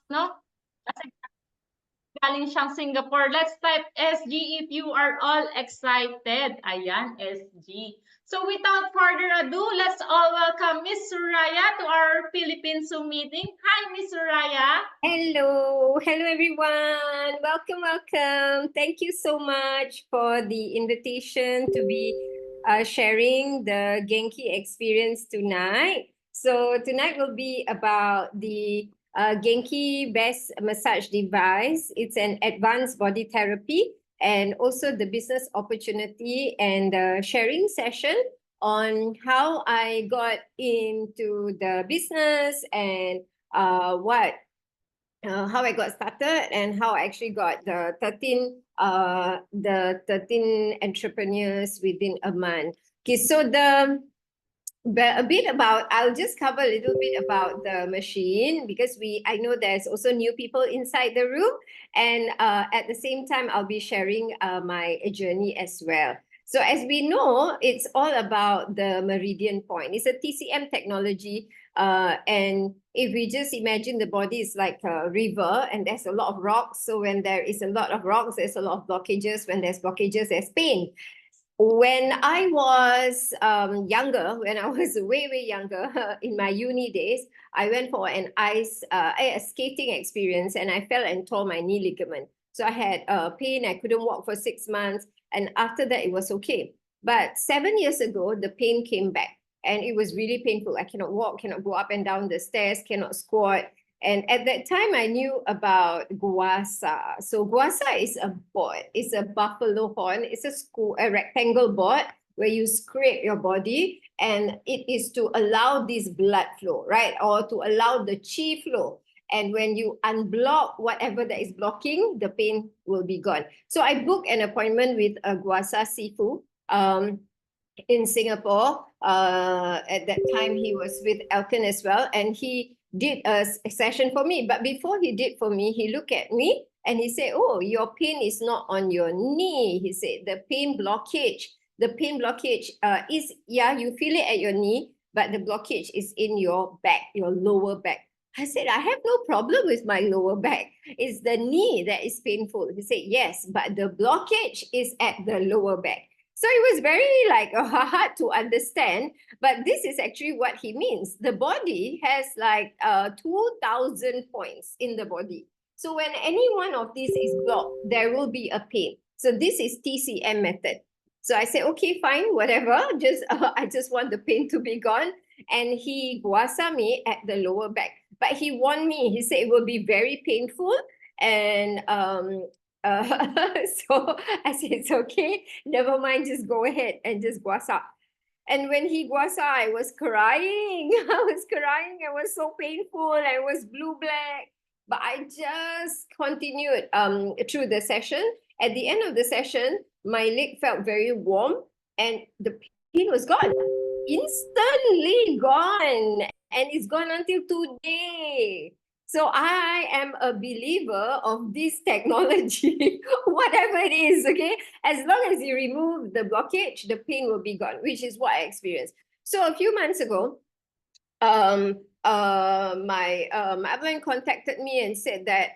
no? Kasi galing siyang Singapore. Let's type SG if you are all excited. Ayan, SG. So without further ado, let's all welcome Miss Suraya to our Philippine Zoom meeting. Hi, Miss Suraya. Hello, hello everyone. Welcome, welcome. Thank you so much for the invitation to be sharing the GenQi experience tonight. So tonight will be about the GenQi Best Massage Device. It's an advanced body therapy and also the business opportunity and the sharing session on how I got into the business and what how I got started and how I actually got the 13 entrepreneurs within a month. Okay, so a bit about, I'll just cover a little bit about the machine because I know there's also new people inside the room, and at the same time I'll be sharing my journey as well. So as we know, it's all about the meridian point. It's a TCM technology. And if we just imagine the body is like a river and there's a lot of rocks. So when there is a lot of rocks, there's a lot of blockages. When there's blockages, there's pain. When I was younger, when I was way younger, in my uni days, I went for an a skating experience and I fell and tore my knee ligament. So I had pain. I couldn't walk for 6 months. And after that, it was okay. But 7 years ago, the pain came back and it was really painful. I cannot walk, cannot go up and down the stairs, cannot squat. And at that time, I knew about guasa. So guasa is a board. It's a buffalo horn. It's a rectangle board where you scrape your body, and it is to allow this blood flow, right? Or to allow the chi flow. And when you unblock whatever that is blocking, the pain will be gone. So I booked an appointment with a guasa sifu in Singapore. At that time, he was with Elkin as well, and he did a session for me. But before he did for me, he looked at me and he said, "Oh, your pain is not on your knee." He said, the pain blockage is, yeah, you feel it at your knee, but the blockage is in your back, your lower back. I said, I have no problem with my lower back. It's the knee that is painful. He said, yes, but the blockage is at the lower back. So it was very like hard to understand, but this is actually what he means. The body has like 2,000 points in the body. So when any one of these is blocked, there will be a pain. So this is TCM method. So I said, okay, fine, whatever. I just want the pain to be gone. And he guasa me at the lower back. But he warned me. He said it will be very painful. And so I said, it's okay. Never mind. Just go ahead and just guasa. And when he guasa, I was crying. I was crying. It was so painful. I was blue-black. But I just continued through the session. At the end of the session, my leg felt very warm and the pain was gone. Instantly gone. And it's gone until today. So I am a believer of this technology, whatever it is, okay? As long as you remove the blockage, the pain will be gone, which is what I experienced. So a few months ago, my upline contacted me and said that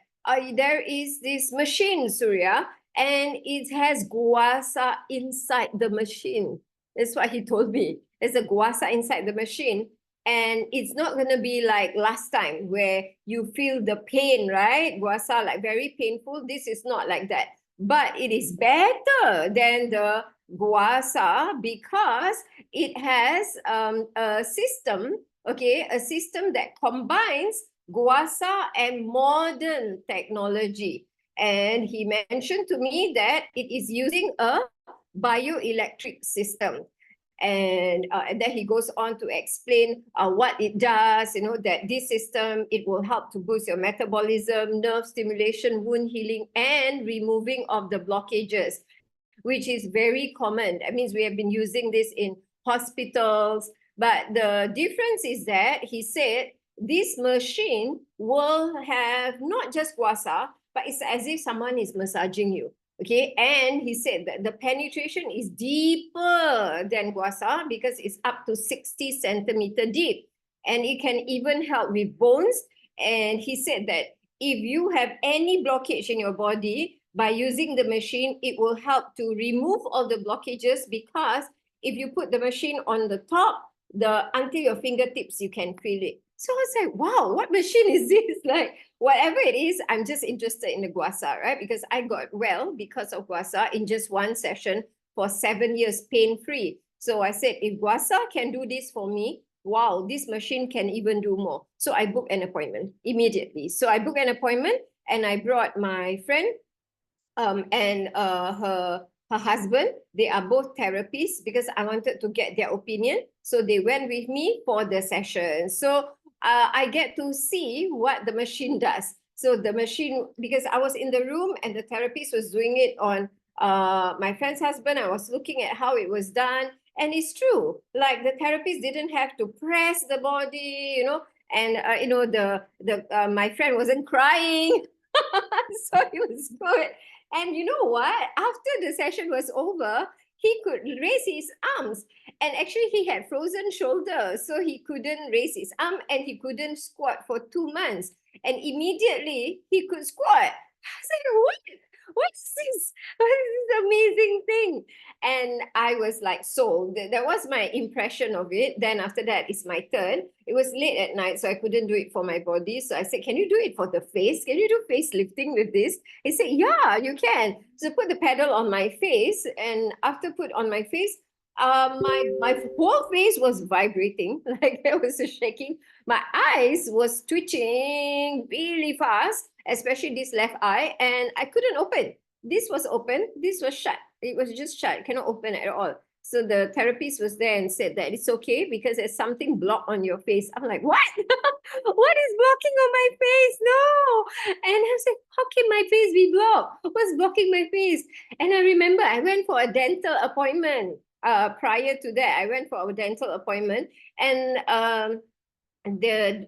there is this machine, Suria, and it has guasa inside the machine. That's what he told me. There's a guasa inside the machine. And it's not going to be like last time where you feel the pain, right? Guasa, like very painful. This is not like that. But it is better than the guasa because it has a system, okay, a system that combines guasa and modern technology. And he mentioned to me that it is using a bioelectric system. And then he goes on to explain what it does, you know, that this system, it will help to boost your metabolism, nerve stimulation, wound healing, and removing of the blockages, which is very common. That means we have been using this in hospitals, but the difference is that he said this machine will have not just guasa, but it's as if someone is massaging you. Okay, and he said that the penetration is deeper than guasa because it's up to 60 centimeter deep. And it can even help with bones. And he said that if you have any blockage in your body, by using the machine, it will help to remove all the blockages, because if you put the machine on the top, until your fingertips, you can feel it. So I was like, wow, what machine is this? Like, whatever it is, I'm just interested in the guasa, right? Because I got well because of guasa in just one session for 7 years, pain-free. So I said, if guasa can do this for me, wow, this machine can even do more. So I booked an appointment immediately. So I booked an appointment and I brought my friend and her husband. They are both therapists because I wanted to get their opinion. So they went with me for the session. So I get to see what the machine does. So the machine, because I was in the room and the therapist was doing it on my friend's husband, I was looking at how it was done. And it's true, like the therapist didn't have to press the body, and my friend wasn't crying. So it was good. And you know what? After the session was over, he could raise his arms. And actually, he had frozen shoulders, so he couldn't raise his arm and he couldn't squat for 2 months. And immediately, he could squat. I was like, what? What's this? What is this amazing thing? And I was like sold. That was my impression of it. Then after that, it's my turn. It was late at night, so I couldn't do it for my body. So I said, can you do it for the face? Can you do face lifting with this? He said, yeah, you can. So put the pedal on my face. And after put on my face, my whole face was vibrating, like there was a shaking. My eyes was twitching really fast, especially this left eye, and I couldn't open. This was open, this was shut. It was just shut, cannot open at all. So the therapist was there and said that it's okay because there's something blocked on your face. I'm like, what? What is blocking on my face? No. And I was like, how can my face be blocked? What's blocking my face? And I remember I went for a dental appointment. Prior to that, I went for a dental appointment, and the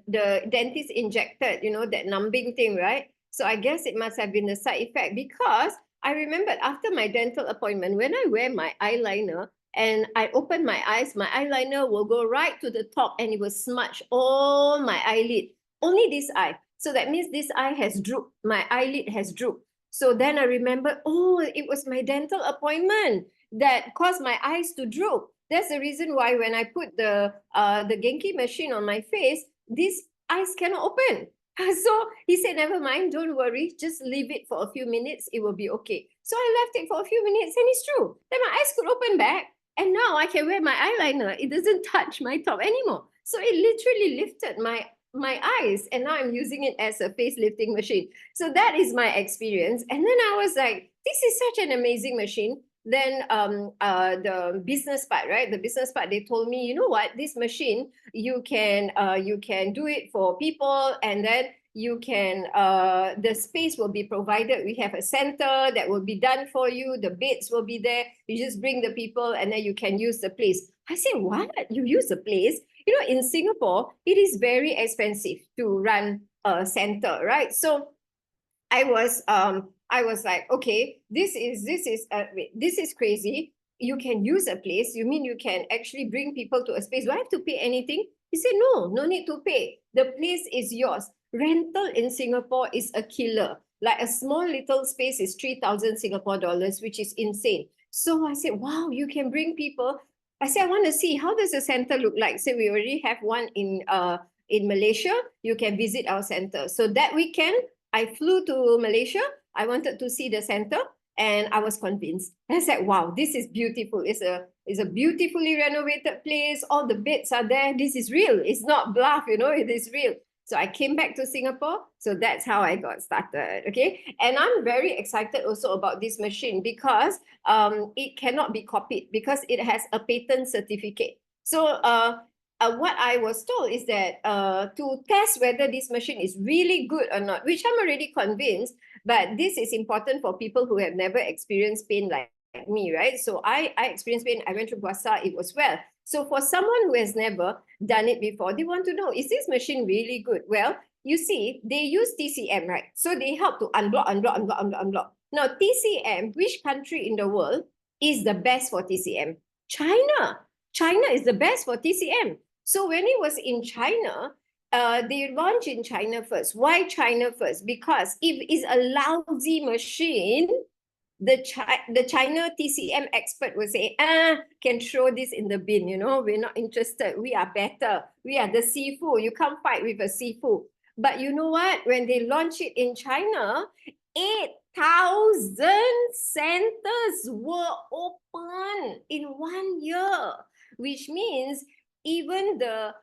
dentist injected, that numbing thing, right? So I guess it must have been a side effect, because I remembered after my dental appointment, when I wear my eyeliner and I open my eyes, my eyeliner will go right to the top and it will smudge all my eyelid. Only this eye. So that means this eye has drooped. My eyelid has drooped. So then I remember, oh, it was my dental appointment that caused my eyes to droop. That's the reason why when I put the GenQi machine on my face, these eyes cannot open. So he said, never mind, don't worry, just leave it for a few minutes, it will be okay. So I left it for a few minutes and it's true. Then my eyes could open back and now I can wear my eyeliner. It doesn't touch my top anymore. So it literally lifted my eyes, and now I'm using it as a face lifting machine. So that is my experience. And then I was like, this is such an amazing machine. Then the business part, right? The business part, they told me, you know what, this machine, you can do it for people, and then you can the space will be provided. We have a center that will be done for you. The beds will be there. You just bring the people and then you can use the place. I said, what? You use the place? In Singapore, it is very expensive to run a center, right? So I was like, okay, this is crazy. You can use a place. You mean you can actually bring people to a space? Do I have to pay anything? He said, no need to pay. The place is yours. Rental in Singapore is a killer. Like a small little space is 3,000 Singapore dollars, which is insane. So I said, wow, you can bring people. I said, I want to see, how does the center look like? So we already have one in Malaysia. You can visit our center. So that weekend, I flew to Malaysia. I wanted to see the center and I was convinced. I said, wow, this is beautiful. It's a beautifully renovated place. All the beds are there. This is real. It's not bluff, it is real. So I came back to Singapore. So that's how I got started, okay? And I'm very excited also about this machine because it cannot be copied because it has a patent certificate. So what I was told is that to test whether this machine is really good or not, which I'm already convinced, but this is important for people who have never experienced pain like me, right? So I experienced pain. I went through guasa. It was well. So for someone who has never done it before, they want to know, is this machine really good? Well, you see, they use TCM, right? So they help to unblock. Now, TCM, which country in the world is the best for TCM? China. China is the best for TCM. So when it was in China, they launch in China first. Why China first? Because if it's a lousy machine, the China TCM expert will say, can throw this in the bin, we're not interested. We are better. We are the Sifu. You can't fight with a Sifu. But you know what? When they launch it in China, 8,000 centers were open in 1 year, which means even the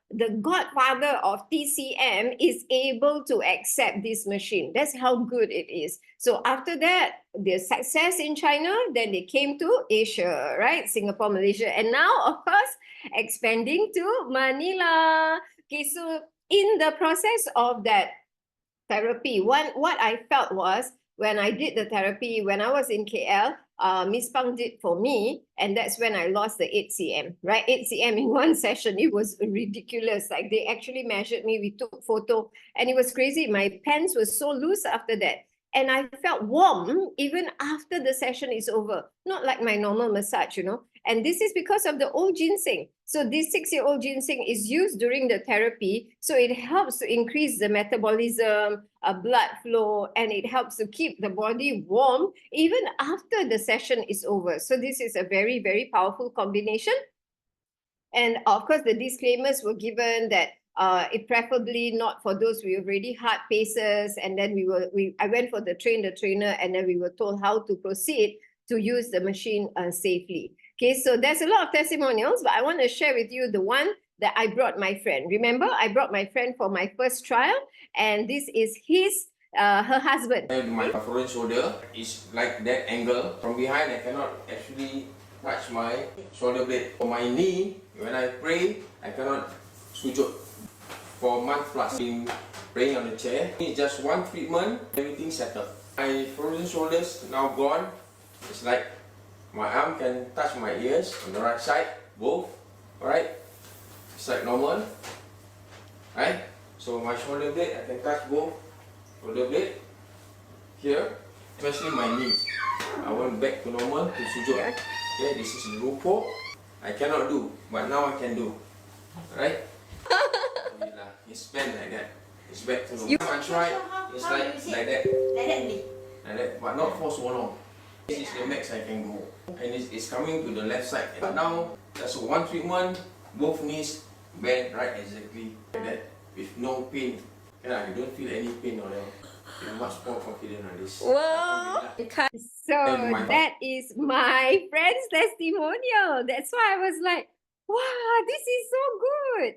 godfather of TCM is able to accept this machine. That's how good it is. So after that, the success in China, then they came to Asia, right? Singapore, Malaysia, and now, of course, expanding to Manila. Okay, so in the process of that therapy, what I felt was when I did the therapy, when I was in KL, Miss Pang did for me, and that's when I lost the 8 cm, right? 8 cm in one session. It was ridiculous. Like they actually measured me, we took photo, and it was crazy. My pants were so loose after that. And I felt warm even after the session is over, not like my normal massage, And this is because of the old ginseng. So this 6-year-old ginseng is used during the therapy. So it helps to increase the metabolism, blood flow, and it helps to keep the body warm even after the session is over. So this is a very, very powerful combination. And of course, the disclaimers were given that it preferably not for those with really hard paces. And then I went for the trainer, and then we were told how to proceed to use the machine safely. Okay, so there's a lot of testimonials, but I want to share with you the one that I brought my friend. Remember, I brought my friend for my first trial, and this is her husband. My front shoulder is like that angle. From behind, I cannot actually touch my shoulder blade. For my knee, when I pray, I cannot sujud. For a month plus, been praying on the chair. It's just one treatment, everything settled. My frozen shoulders now gone. It's like my arm can touch my ears on the right side, both. Alright? It's like normal. Right? So my shoulder blade, I can touch both shoulder blade here, especially my knees. I went back to normal, to sujud. Okay, this is rupo. I cannot do, but now I can do. Alright? It's bent like that. It's back to normal. I tried, it's like that. Like that, but not for so long. This is the max I can go. And it's coming to the left side. But now, that's one treatment, both knees bent right exactly like that, with no pain. You don't feel any pain or you're much more confident on this. Wow. So that is my friend's testimonial. That's why I was like, wow, this is so good.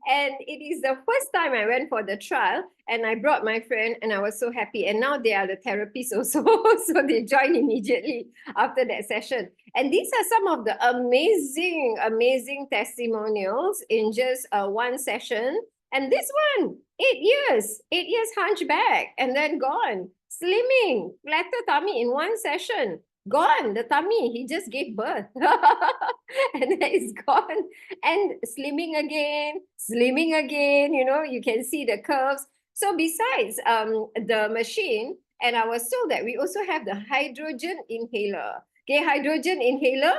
And it is the first time I went for the trial, and I brought my friend, and I was so happy. And now they are the therapists also, so they joined immediately after that session. And these are some of the amazing testimonials in just one session. And this one, 8 years hunchback, and then gone. Slimming, flatter tummy in one session. Gone, the tummy, he just gave birth. And then it's gone. And slimming again, you can see the curves. So besides the machine, and I was told that we also have the hydrogen inhaler. Okay, hydrogen inhaler,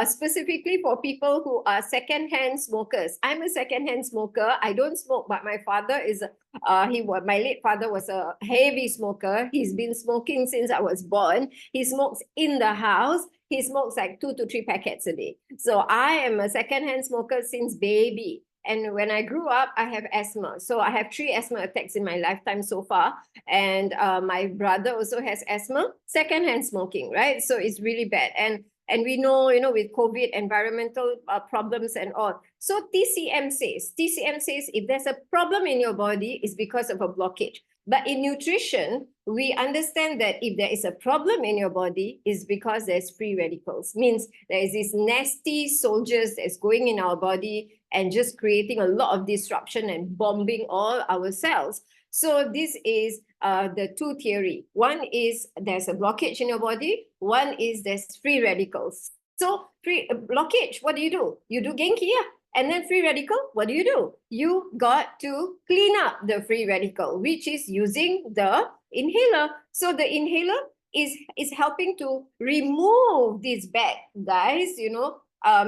specifically for people who are secondhand smokers. I'm a secondhand smoker. I don't smoke, but my father is, my late father was a heavy smoker. He's been smoking since I was born. He smokes in the house. He smokes like 2 to 3 packets a day. So I am a secondhand smoker since baby. And when I grew up, I have asthma. So I have 3 asthma attacks in my lifetime so far. And my brother also has asthma, secondhand smoking, right? So it's really bad. And we know, with COVID, environmental problems and all. So TCM says if there's a problem in your body, it's because of a blockage. But in nutrition, we understand that if there is a problem in your body, it's because there's free radicals. Means there is these nasty soldiers that's going in our body and just creating a lot of disruption and bombing all our cells. So this is the 2 theory. One is there's a blockage in your body. One is there's free radicals. So free blockage, what do? You do GenQi, yeah. And then free radical, what do? You got to clean up the free radical, which is using the inhaler. So the inhaler is helping to remove these bad guys,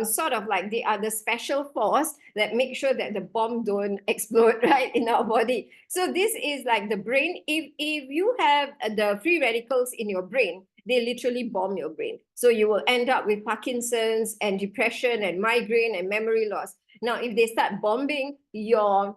sort of like they are the special force that make sure that the bomb don't explode, right, in our body. So this is like the brain. If you have the free radicals in your brain, they literally bomb your brain. So you will end up with Parkinson's and depression and migraine and memory loss. Now, if they start bombing your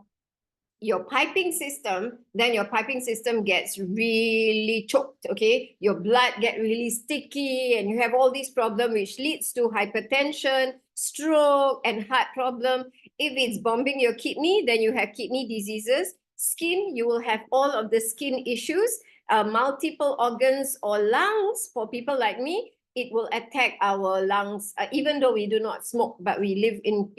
piping system, then your piping system gets really choked, okay? Your blood get really sticky and you have all these problems which leads to hypertension, stroke, and heart problem. If it's bombing your kidney, then you have kidney diseases. Skin, you will have all of the skin issues, multiple organs or lungs for people like me. It will attack our lungs, even though we do not smoke, but we live in,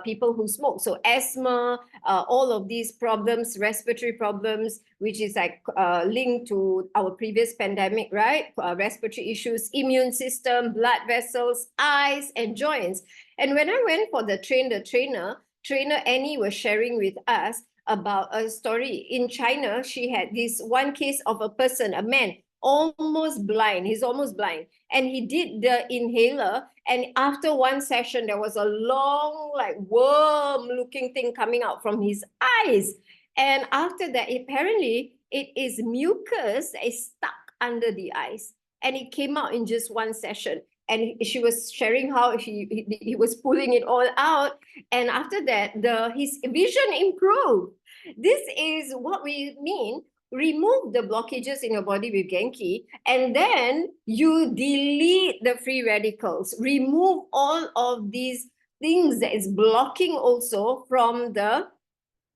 people who smoke. So asthma, all of these problems, respiratory problems, which is like linked to our previous pandemic, right? Respiratory issues, immune system, blood vessels, eyes, and joints. And when I went for the trainer Annie was sharing with us about a story. In China, she had this one case of a person, a man, almost blind. He's almost blind. And he did the inhaler. And after one session, there was a long, like worm looking thing coming out from his eyes. And after that, apparently it is mucus that is stuck under the eyes. And it came out in just one session. And she was sharing how he was pulling it all out. And after that, his vision improved. This is what we mean. Remove the blockages in your body with GenQi, and then you delete the free radicals. Remove all of these things that is blocking also from the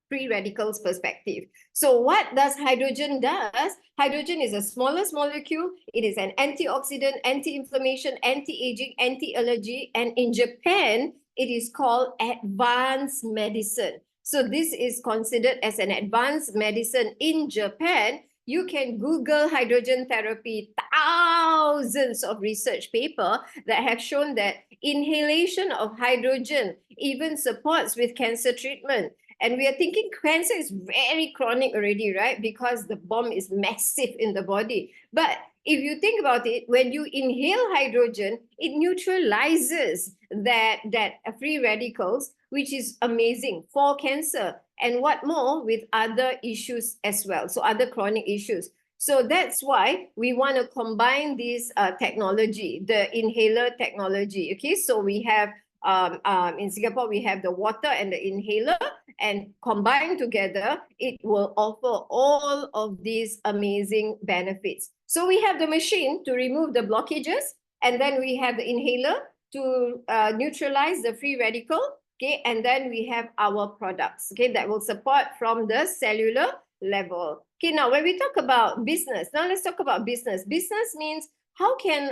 free radicals perspective. So what does hydrogen does? Hydrogen is a smallest molecule. It is an antioxidant, anti-inflammation, anti-aging, anti-allergy, and in Japan, it is called advanced medicine. So this is considered as an advanced medicine in Japan. You can Google hydrogen therapy, thousands of research papers that have shown that inhalation of hydrogen even supports with cancer treatment. And we are thinking cancer is very chronic already, right? Because the bomb is massive in the body. But if you think about it, when you inhale hydrogen, it neutralizes that free radicals, which is amazing for cancer. And what more with other issues as well. So other chronic issues. So that's why we want to combine this technology, the inhaler technology. Okay, so we have in Singapore, we have the water and the inhaler, and combined together, it will offer all of these amazing benefits. So we have the machine to remove the blockages, and then we have the inhaler to neutralize the free radical, okay, and then we have our products, okay, that will support from the cellular level. Okay, now when we talk about business, now let's talk about business. Business means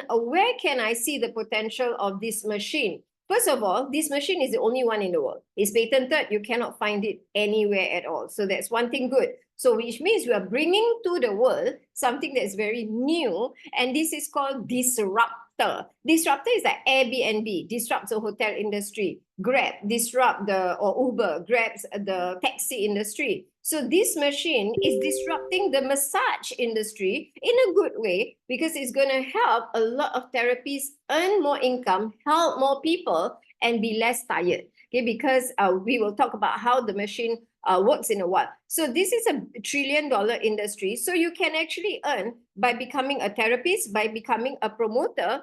where can I see the potential of this machine? First of all, this machine is the only one in the world. It's patented. You cannot find it anywhere at all. So that's one thing good. So which means we are bringing to the world something that's very new. And this is called disruptor. Disruptor is like Airbnb, disrupts the hotel industry. Grab, or Uber, grabs the taxi industry. So this machine is disrupting the massage industry in a good way because it's going to help a lot of therapies earn more income, help more people, and be less tired. Okay, because we will talk about how the machine works in a while. So this is a $1 trillion industry. So you can actually earn by becoming a therapist, by becoming a promoter,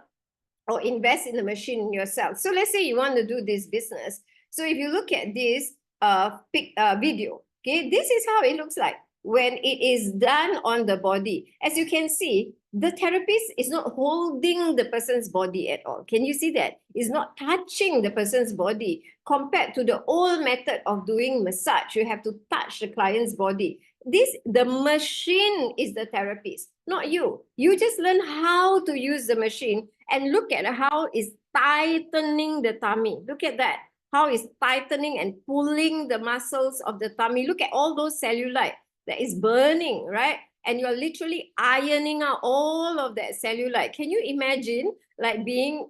or invest in the machine yourself. So let's say you want to do this business. So if you look at this video, okay, this is how it looks like when it is done on the body. As you can see, the therapist is not holding the person's body at all. Can you see that? It's not touching the person's body compared to the old method of doing massage. You have to touch the client's body. The machine is the therapist, not you. You just learn how to use the machine and look at how it's tightening the tummy. Look at that. How it's tightening and pulling the muscles of the tummy. Look at all those cellulite that is burning, right? And you're literally ironing out all of that cellulite. Can you imagine like being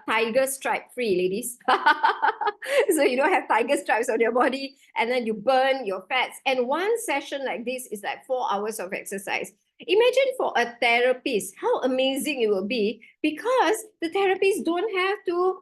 tiger stripe free, ladies? So you don't have tiger stripes on your body and then you burn your fats. And one session like this is like 4 hours of exercise. Imagine for a therapist, how amazing it will be, because the therapists don't have to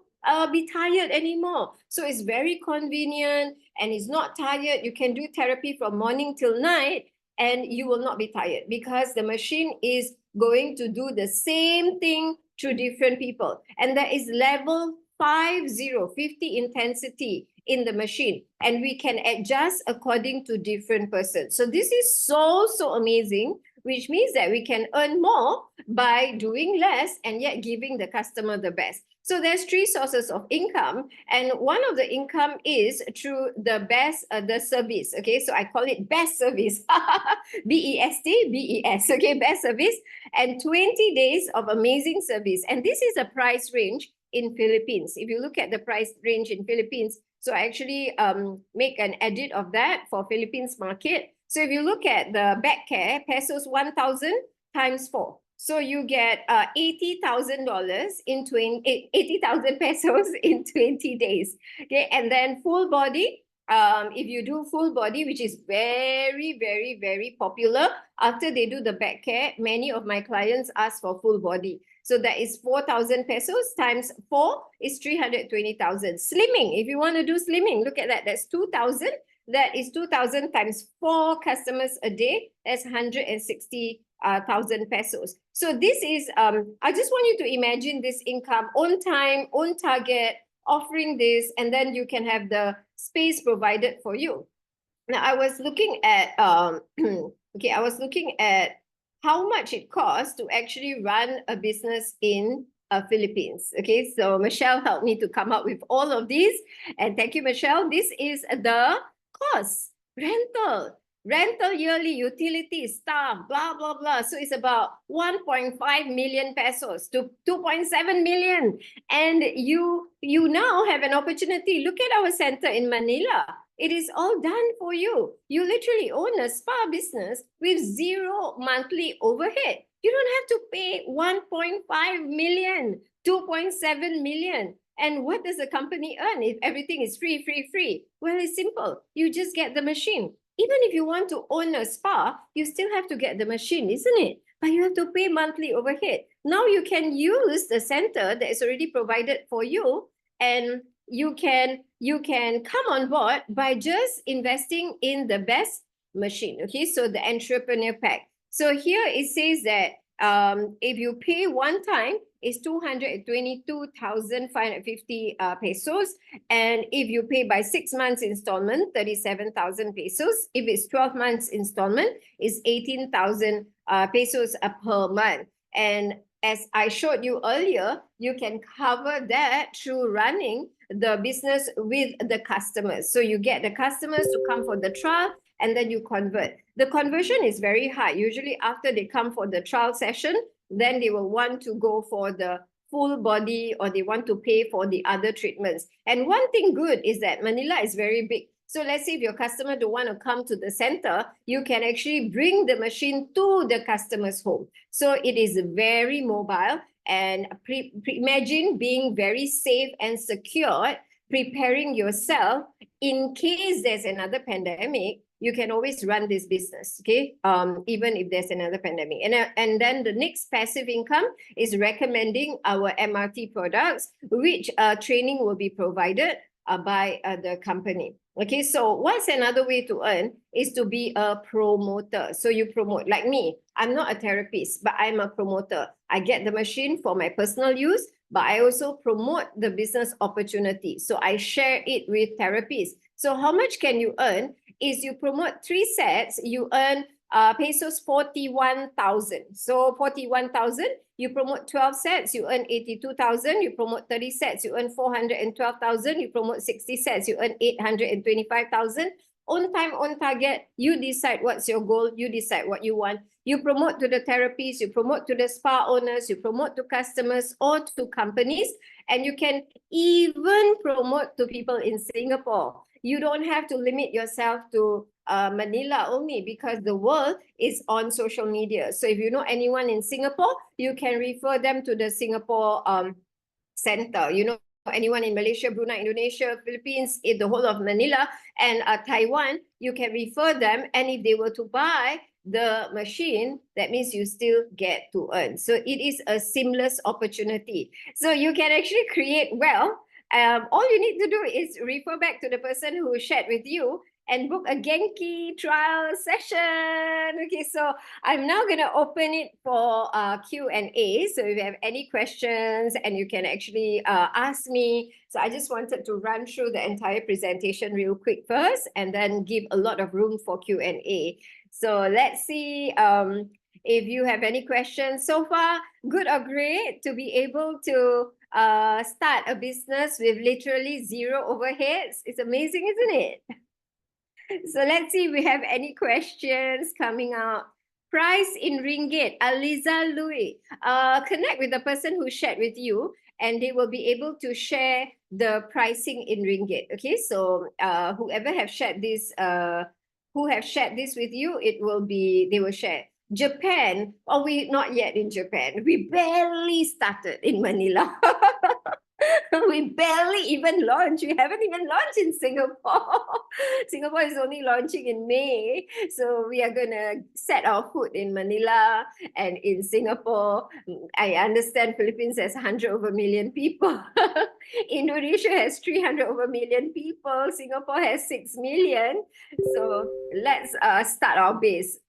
be tired anymore. So it's very convenient and it's not tired. You can do therapy from morning till night and you will not be tired because the machine is going to do the same thing to different people. And there is level 50 intensity in the machine, and we can adjust according to different persons. So this is so amazing, which means that we can earn more by doing less and yet giving the customer the best. So there's 3 sources of income, and one of the income is through the best, the service. Okay, so I call it best service, B-E-S-T, B-E-S. Okay, best service, and 20 days of amazing service. And this is a price range in Philippines. If you look at the price range in Philippines, so I actually make an edit of that for Philippines market. So if you look at the back care, pesos 1,000 times 4. So you get $80,000 in 80,000 pesos in 20 days. Okay, and then full body. If you do full body, which is very popular, after they do the back care, many of my clients ask for full body. So that is 4,000 pesos times 4 is 320,000. Slimming, if you want to do slimming, look at that. That's 2,000. That is 2,000 times 4 customers a day. That's 160,000 pesos. So this is, I just want you to imagine this income, on time, on target, offering this, and then you can have the space provided for you. Now, I was looking at, okay, I was looking at how much it costs to actually run a business in Philippines. Okay, so Michelle helped me to come up with all of these. And thank you, Michelle. This is the cost, rental yearly, utilities, staff, blah, blah, blah. So it's about 1.5 million pesos to 2.7 million. And you now have an opportunity. Look at our center in Manila. It is all done for you. You literally own a spa business with 0 monthly overhead. You don't have to pay 1.5 million, 2.7 million. And what does the company earn if everything is free? Well, it's simple. You just get the machine. Even if you want to own a spa, you still have to get the machine, isn't it? But you have to pay monthly overhead. Now you can use the center that is already provided for you, and you can come on board by just investing in the best machine. Okay, so the entrepreneur pack. So here it says that if you pay one time, it's 222,550 pesos. And if you pay by 6 months installment, 37,000 pesos. If it's 12 months installment, it's 18,000 pesos per month. And as I showed you earlier, you can cover that through running the business with the customers. So you get the customers to come for the trial, and then you convert. The conversion is very high. Usually after they come for the trial session, then they will want to go for the full body, or they want to pay for the other treatments. And one thing good is that Manila is very big. So let's say if your customer don't want to come to the center, you can actually bring the machine to the customer's home. So it is very mobile, and imagine being very safe and secure, preparing yourself in case there's another pandemic. You can always run this business, okay? Even if there's another pandemic. And then the next passive income is recommending our MRT products, which training will be provided by the company. Okay, so what's another way to earn is to be a promoter. So you promote, like me, I'm not a therapist, but I'm a promoter. I get the machine for my personal use, but I also promote the business opportunity. So I share it with therapists. So how much can you earn? Is you promote 3 sets, you earn pesos 41,000. So 41,000, you promote 12 sets, you earn 82,000. You promote 30 sets, you earn 412,000. You promote 60 sets, you earn 825,000. On time, on target, you decide what's your goal, you decide what you want. You promote to the therapists, you promote to the spa owners, you promote to customers or to companies, and you can even promote to people in Singapore. You don't have to limit yourself to Manila only, because the world is on social media. So if you know anyone in Singapore, you can refer them to the Singapore center. You know anyone in Malaysia, Brunei, Indonesia, Philippines, in the whole of Manila and Taiwan, you can refer them. And if they were to buy the machine, that means you still get to earn. So it is a seamless opportunity. So you can actually create wealth all you need to do is refer back to the person who shared with you and book a GenQi trial session. Okay, so I'm now going to open it for Q&A. So if you have any questions, and you can actually ask me. So I just wanted to run through the entire presentation real quick first, and then give a lot of room for Q&A. So let's see if you have any questions. So far, good or great to be able to start a business with literally zero overheads. It's amazing, isn't it? So let's see if we have any questions coming up. Price in ringgit, Aliza Louis. Connect with the person who shared with you, and they will be able to share the pricing in ringgit. Okay, so whoever have shared this, who have shared this with you, they will share. Japan, we not yet in Japan. We barely started in Manila. We barely even launched. We haven't even launched in Singapore. Singapore is only launching in May. So we are going to set our foot in Manila and in Singapore. I understand Philippines has 100 over million people. Indonesia has 300 over million people. Singapore has 6 million. So let's start our base.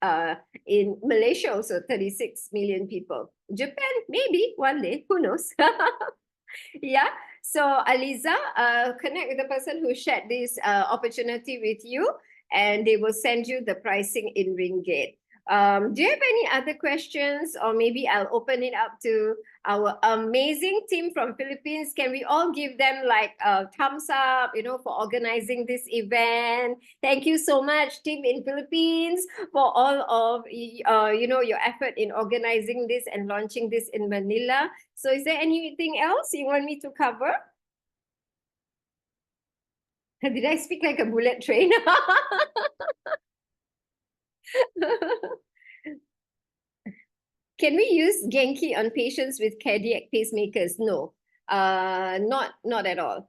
In Malaysia also 36 million people. Japan, maybe one day, who knows? Yeah. So Aliza, connect with the person who shared this opportunity with you, and they will send you the pricing in ringgit. Do you have any other questions? Or maybe I'll open it up to our amazing team from Philippines. Can we all give them like a thumbs up, for organizing this event? Thank you so much, team in Philippines, for all of your effort in organizing this and launching this in Manila. So is there anything else you want me to cover? Did I speak like a bullet train? Can we use GenQi on patients with cardiac pacemakers? No, not at all.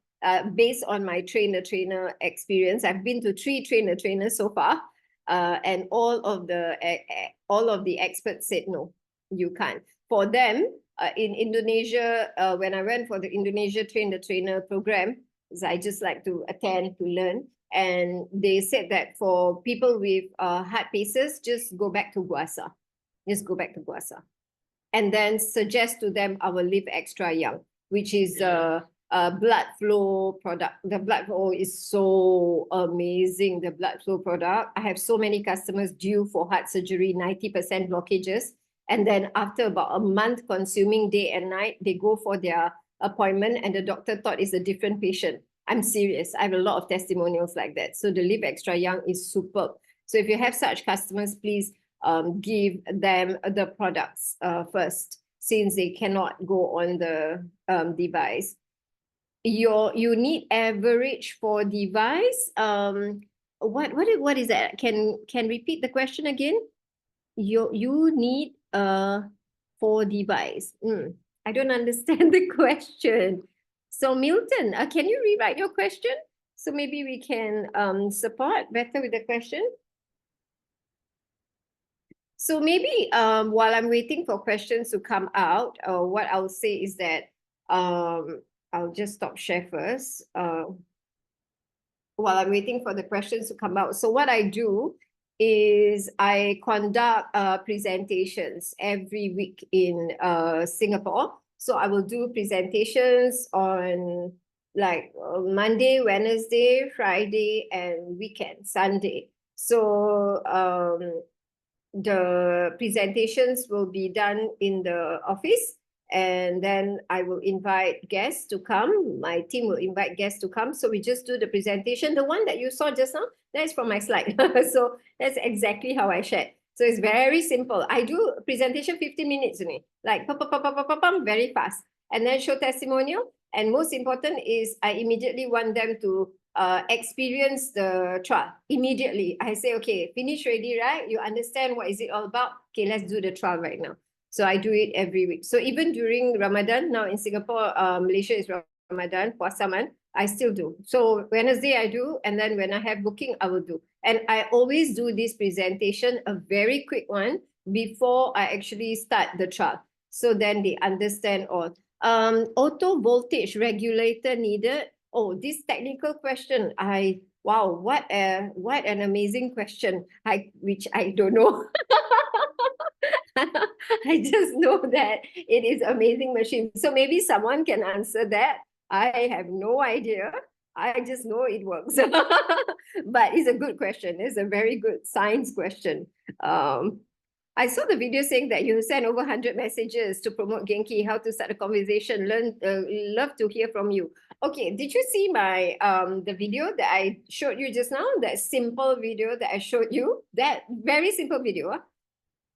Based on my trainer experience, I've been to 3 trainers so far, and all of the experts said no, you can't. For them, in Indonesia, when I went for the Indonesia trainer program, I just like to attend to learn. And they said that for people with heart paces, just go back to Guasa. Just go back to Guasa. And then suggest to them our Live Extra Young, which is a blood flow product. The blood flow is so amazing, the blood flow product. I have so many customers due for heart surgery, 90% blockages. And then after about a month consuming day and night, they go for their appointment and the doctor thought it's a different patient. I'm serious. I have a lot of testimonials like that. So the Live Extra Young is superb. So if you have such customers, please give them the products first, since they cannot go on the device. You need average for device. What is that? Can repeat the question again? You need for device. I don't understand the question. So Milton, can you rewrite your question? So maybe we can support better with the question. So maybe while I'm waiting for questions to come out, what I'll say is that I'll just stop share first while I'm waiting for the questions to come out. So what I do is I conduct presentations every week in Singapore. So I will do presentations on like Monday, Wednesday, Friday, and weekend, Sunday. So the presentations will be done in the office, and then I will invite guests to come. My team will invite guests to come. So we just do the presentation. The one that you saw just now, that's from my slide. So that's exactly how I shared. So it's very simple. I do presentation 15 minutes only, like very fast, and then show testimonial. And most important is I immediately want them to experience the trial immediately. I say, okay, finish ready, right? You understand what is it all about? Okay, let's do the trial right now. So I do it every week. So even during Ramadan, now in Singapore, Malaysia is Ramadan, Puasa month, I still do. So Wednesday I do, and then when I have booking, I will do. And I always do this presentation, a very quick one, before I actually start the trial. So then they understand all. Auto voltage regulator needed. Oh, this technical question, wow, what an amazing question. Which I don't know. I just know that it is amazing machine. So maybe someone can answer that. I have no idea. I just know it works. But it's a good question. It's a very good science question. I saw the video saying that you sent over 100 messages to promote GenQi, how to start a conversation. Love to hear from you. Okay, did you see my the video that I showed you just now? That simple video that I showed you? That very simple video.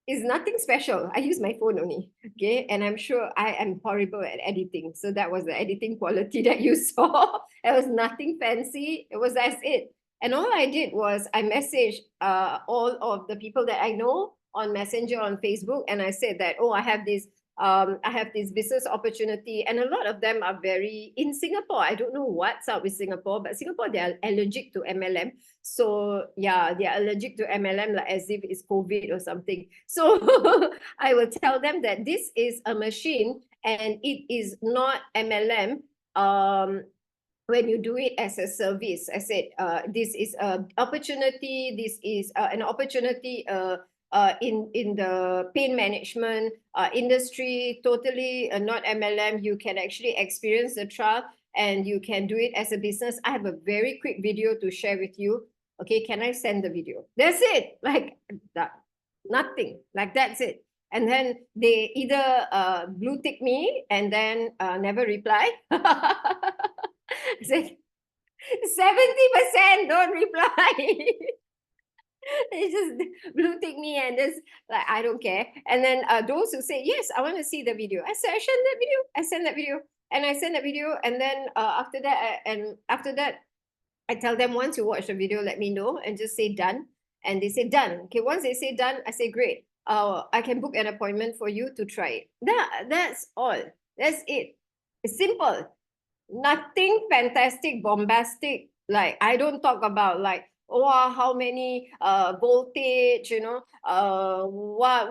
Is nothing special. I use my phone only. Okay. And I'm sure I am horrible at editing. So that was the editing quality that you saw. It was nothing fancy. It was that's it. And all I did was I messaged all of the people that I know on Messenger, on Facebook, and I said that, oh, I have this business opportunity, and a lot of them are very in Singapore. I don't know what's up with Singapore, but Singapore, they are allergic to MLM. So yeah, they are allergic to MLM, like as if it's COVID or something. So I will tell them that this is a machine and it is not MLM. When you do it as a service, I said, this is an opportunity. This is an opportunity in the pain management industry, totally not MLM. You can actually experience the trial and you can do it as a business. I have a very quick video to share with you. Okay, can I send the video? That's it. Like that, nothing. Like that's it. And then they either blue tick me and then never reply. I said 70% don't reply. They just blue tick me and just like I don't care. And then those who say yes, I want to see the video. I said I send that video. I send that video, and I send that video. And then after that, I tell them once you watch the video, let me know and just say done. And they say done. Okay, once they say done, I say great. I can book an appointment for you to try it. That's all. That's it. It's simple. Nothing fantastic, bombastic. Like I don't talk about like how many voltage, what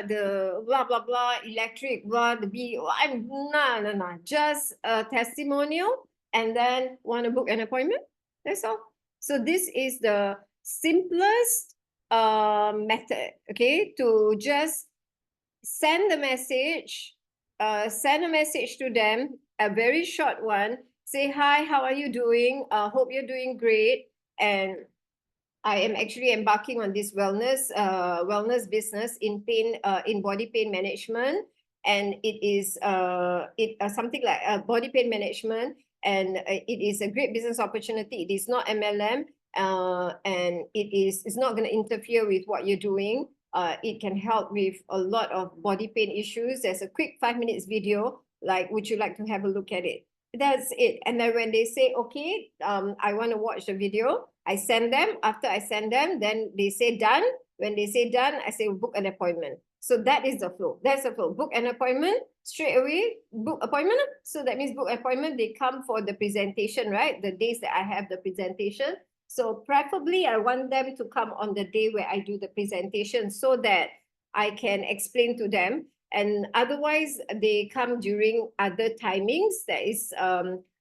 the blah blah blah electric blah the B. I'm no. Just a testimonial and then want to book an appointment. That's all. So this is the simplest method, okay, to just send the message, send a message to them, a very short one. Say, hi, how are you doing? Hope you're doing great. And I am actually embarking on this wellness business in body pain management. And it is something like body pain management. And it is a great business opportunity. It is not MLM. And it's not going to interfere with what you're doing. It can help with a lot of body pain issues. There's a quick 5 minutes video. Like, would you like to have a look at it? That's it. And then when they say, okay, I want to watch the video, I send them. After I send them, then they say done. When they say done, I say book an appointment. So that is the flow. That's the flow. Book an appointment straight away. Book appointment. So that means book appointment. They come for the presentation, right? The days that I have the presentation. So preferably, I want them to come on the day where I do the presentation so that I can explain to them. And otherwise, they come during other timings that is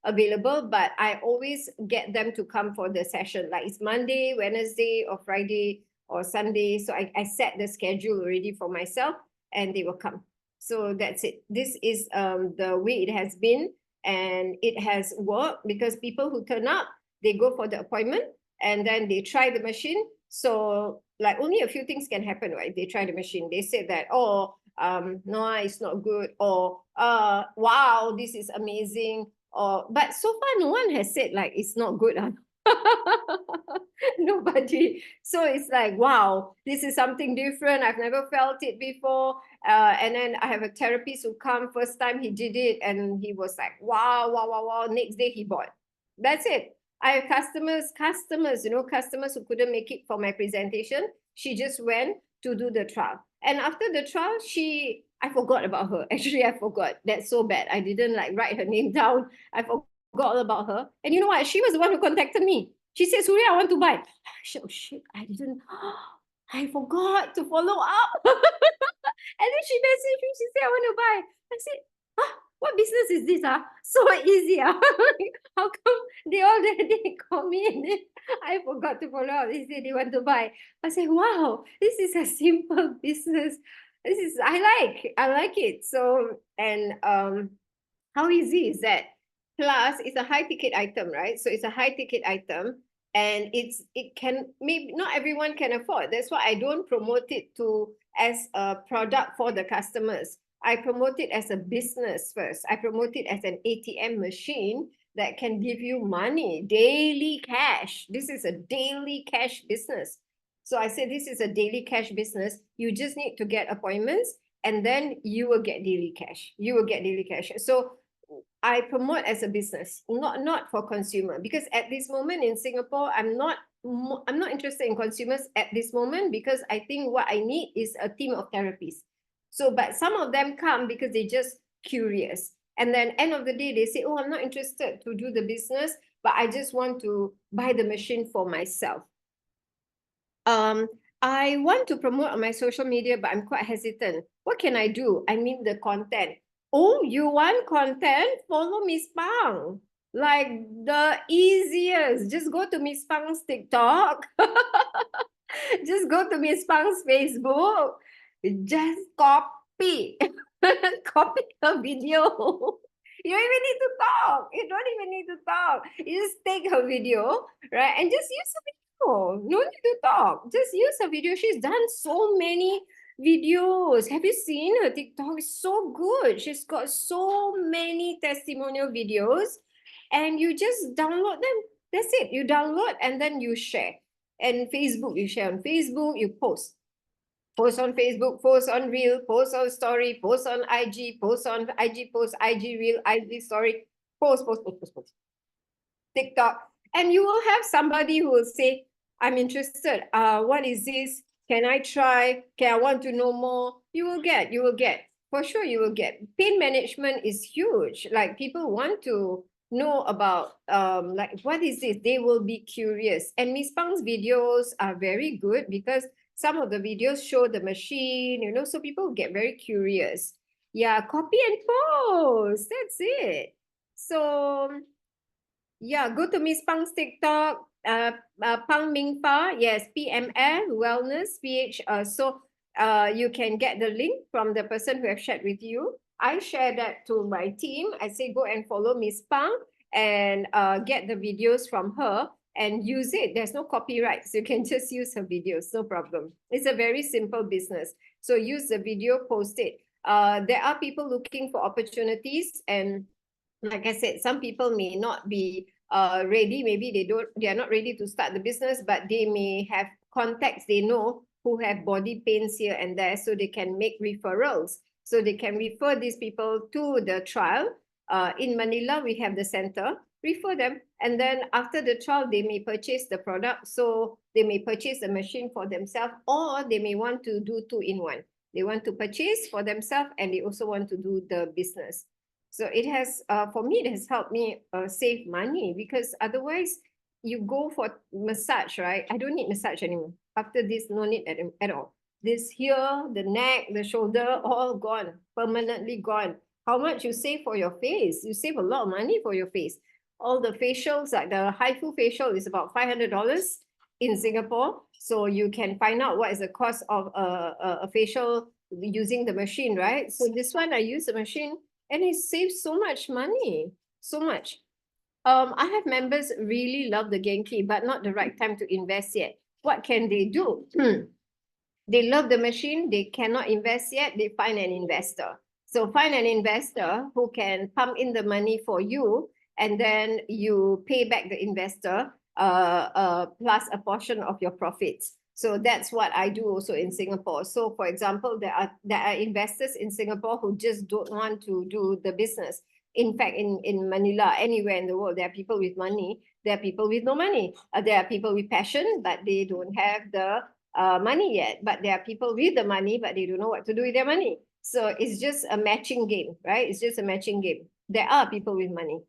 available. But I always get them to come for the session. Like it's Monday, Wednesday, or Friday, or Sunday. So I set the schedule already for myself and they will come. So that's it. This is the way it has been. And it has worked because people who turn up, they go for the appointment and then they try the machine. So like only a few things can happen, right? They try the machine. They say that, oh, no, it's not good. Or, wow, this is amazing. Or, but so far, no one has said like, it's not good. Nobody. So it's like, wow, this is something different. I've never felt it before. And then I have a therapist who come first time he did it and he was like, wow, wow, wow, wow. Next day he bought. That's it. I have customers, customers who couldn't make it for my presentation. She just went to do the trial. And after the trial, I forgot about her. Actually, I forgot. That's so bad. I didn't like write her name down. I forgot all about her. And you know what? She was the one who contacted me. She said, Suria, I want to buy. Oh shit, I forgot to follow up. And then she messaged me. She said, I want to buy. I said, what business is this? So easy. How come they already call me and then I forgot to follow up? They say they want to buy. I say, wow, this is a simple business. I like it. So, and how easy is that? Plus, it's a high ticket item, right? So it's a high ticket item, and it can, maybe not everyone can afford. That's why I don't promote it to as a product for the customers. I promote it as a business first. I promote it as an ATM machine that can give you money, daily cash. This is a daily cash business. So I say this is a daily cash business. You just need to get appointments, and then you will get daily cash. You will get daily cash. So I promote as a business, not for consumer, because at this moment in Singapore, I'm not interested in consumers at this moment, because I think what I need is a team of therapists. So, but some of them come because they're just curious. And then end of the day, they say, oh, I'm not interested to do the business, but I just want to buy the machine for myself. I want to promote on my social media, but I'm quite hesitant. What can I do? I mean, the content. Oh, you want content? Follow Miss Pang. Like the easiest. Just go to Miss Pang's TikTok. Just go to Miss Pang's Facebook. Just copy. Copy her video. You don't even need to talk. You don't even need to talk. You just take her video, right? And just use her video. No need to talk. Just use her video. She's done so many videos. Have you seen her TikTok? It's so good. She's got so many testimonial videos, and you just download them. That's it. You download and then you share. And Facebook, you share on Facebook, you post. Post on Facebook, post on Reel, post on Story, post on IG, post on IG, post IG Reel, IG Story, post. TikTok. And you will have somebody who will say, I'm interested. What is this? Can I try? Can I want to know more? You will get. For sure, you will get. Pain management is huge. Like people want to know about like what is this? They will be curious. And Miss Pang's videos are very good because some of the videos show the machine, so people get very curious. Yeah, copy and post. That's it. So yeah, go to Miss Pang's TikTok, Pang Ming Pa, yes, PMF Wellness PH. So you can get the link from the person who have shared with you. I share that to my team. I say go and follow Miss Pang and get the videos from her and use it. There's no copyrights. You can just use her videos, no problem. It's a very simple business. So use the video, post it. There are people looking for opportunities, and like I said, some people may not be ready. Maybe they are not ready to start the business, but they may have contacts they know who have body pains here and there, so they can make referrals. So they can refer these people to the trial. In Manila, we have the center. Refer them, and then after the trial, they may purchase the product. So they may purchase the machine for themselves, or they may want to do 2-in-1. They want to purchase for themselves, and they also want to do the business. So it has, for me, it has helped me save money, because otherwise you go for massage, right? I don't need massage anymore. After this, no need at all. This here, the neck, the shoulder, all gone, permanently gone. How much you save for your face? You save a lot of money for your face. All the facials, like the HIFU facial is about $500 in Singapore. So you can find out what is the cost of a facial using the machine, right? So this one, I use the machine, and it saves so much money, so much. I have members really love the GenQi, but not the right time to invest yet. What can they do? They love the machine, they cannot invest yet, they find an investor. So find an investor who can pump in the money for you, and then you pay back the investor plus a portion of your profits. So that's what I do also in Singapore. So for example, there are investors in Singapore who just don't want to do the business. In fact, in Manila, anywhere in the world, there are people with money, there are people with no money. There are people with passion, but they don't have the money yet. But there are people with the money, but they don't know what to do with their money. So it's just a matching game, right? It's just a matching game. There are people with money.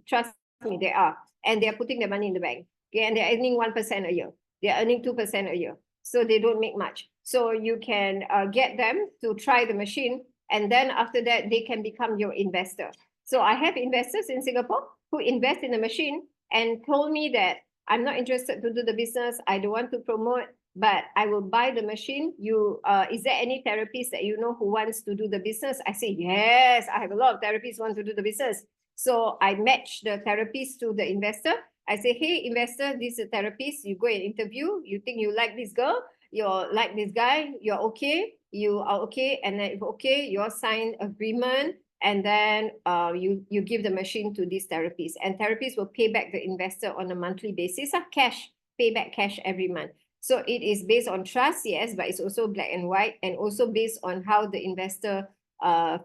Trust me, there are. And they're putting their money in the bank. Okay? And they're earning 1% a year. They're earning 2% a year. So they don't make much. So you can get them to try the machine, And then after that, they can become your investor. So I have investors in Singapore who invest in the machine and told me that I'm not interested to do the business. I don't want to promote, but I will buy the machine. Is there any therapist that you know who wants to do the business? I say, yes, I have a lot of therapists who want to do the business. So I match the therapist to the investor. I say, hey, investor, this is a therapist. You go and interview. You think you like this girl, you like this guy, you're okay, you are okay. And then if okay, you all sign agreement. And then you give the machine to this therapist. And therapists will pay back the investor on a monthly basis, cash, pay back cash every month. So it is based on trust, yes, but it's also black and white, and also based on how the investor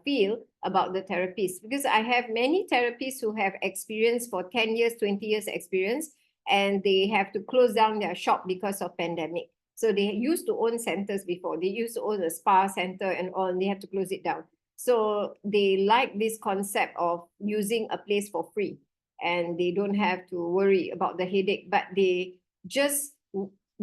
feel about the therapist. Because I have many therapists who have experience for 10 years, 20 years experience, and they have to close down their shop because of pandemic. So they used to own centers before. They used to own a spa center and all, and they have to close it down. So they like this concept of using a place for free, and they don't have to worry about the headache, but they just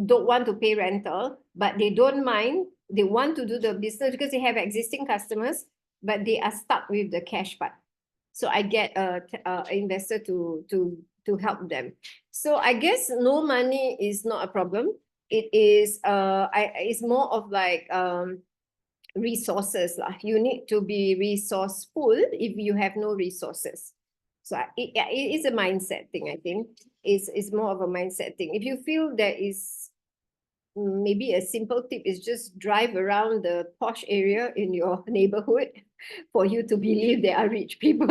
don't want to pay rental, but they don't mind. They want to do the business because they have existing customers, but they are stuck with the cash part. So I get an investor to help them. So I guess no money is not a problem. It is it's more of like resources. You need to be resourceful if you have no resources. So it is a mindset thing, I think. It's more of a mindset thing. If you feel there is maybe a simple tip is just drive around the posh area in your neighborhood for you to believe there are rich people.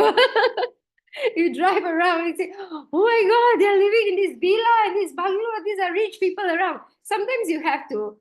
You drive around and say, oh my God, they're living in this villa and this bungalow. These are rich people around. Sometimes you have to,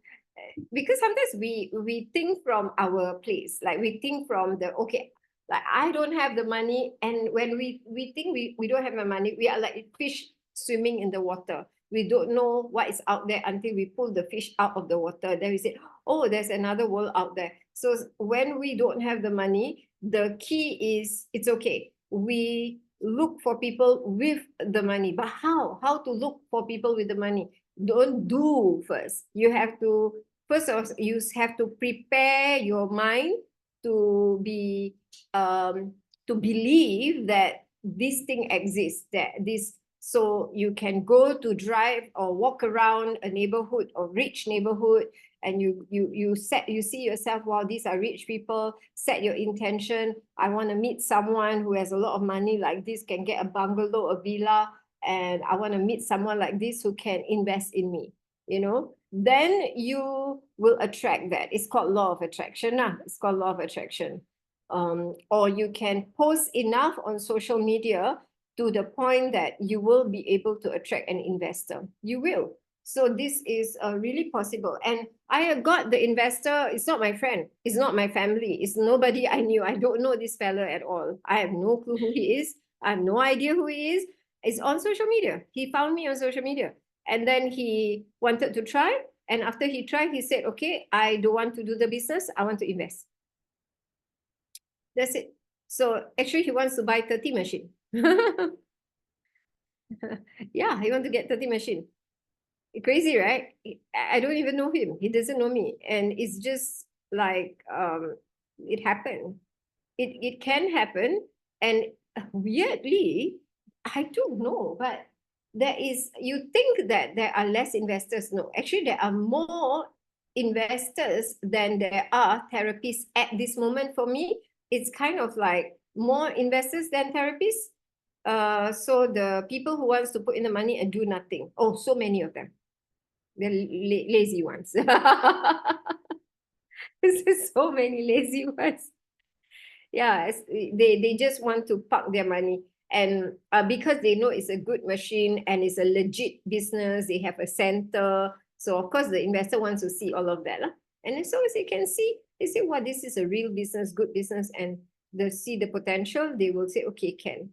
because sometimes we think from our place, like we think from the, okay, like I don't have the money. And when we think we don't have the money, we are like fish swimming in the water. We don't know what is out there until we pull the fish out of the water. Then we say, oh, there's another world out there. So when we don't have the money, the key is, it's okay. We look for people with the money. But how? How to look for people with the money? Don't do first. You have to, first of all, you have to prepare your mind to be, to believe that this thing exists, that this, so you can go to drive or walk around a neighborhood or rich neighborhood, and you see yourself, wow, these are rich people. Set your intention. I want to meet someone who has a lot of money like this, can get a bungalow, a villa, and I want to meet someone like this who can invest in me, you know. Then you will attract that. It's called law of attraction. It's called law of attraction. Or you can post enough on social media to the point that you will be able to attract an investor. You will. So this is really possible. And I got the investor. It's not my friend. It's not my family. It's nobody I knew. I don't know this fella at all. I have no clue who he is. I have no idea who he is. It's on social media. He found me on social media. And then he wanted to try. And after he tried, he said, okay, I don't want to do the business. I want to invest. That's it. So actually, he wants to buy 30 machine. Yeah, he wants to get 30 machine. Crazy, right? I don't even know him. He doesn't know me. And it's just like, it happened. It can happen. And weirdly, I don't know, but there is, you think that there are less investors. No, actually, there are more investors than there are therapists at this moment. For me, it's kind of like more investors than therapists. So the people who wants to put in the money and do nothing. Oh, so many of them. They're lazy ones. There's so many lazy ones. Yeah, they just want to park their money. And because they know it's a good machine and it's a legit business, they have a center. So of course the investor wants to see all of that. And as soon as they can see, they say, well, this is a real business, good business, and they see the potential, they will say, okay, can.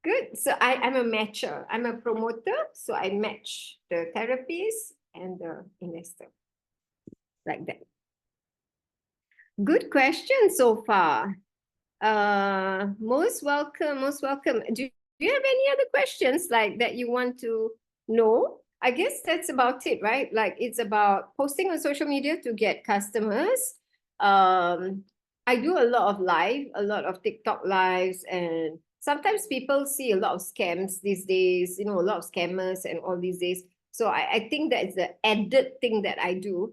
Good. So I'm a matcher. I'm a promoter. So I match the therapist and the investor. Like that. Good question so far. Most welcome, most welcome. Do you have any other questions like that you want to know? I guess that's about it, right? Like it's about posting on social media to get customers, I do a lot of a lot of TikTok lives, and sometimes people see a lot of scams these days, you know, a lot of scammers and all these days. So I think that is the added thing that I do,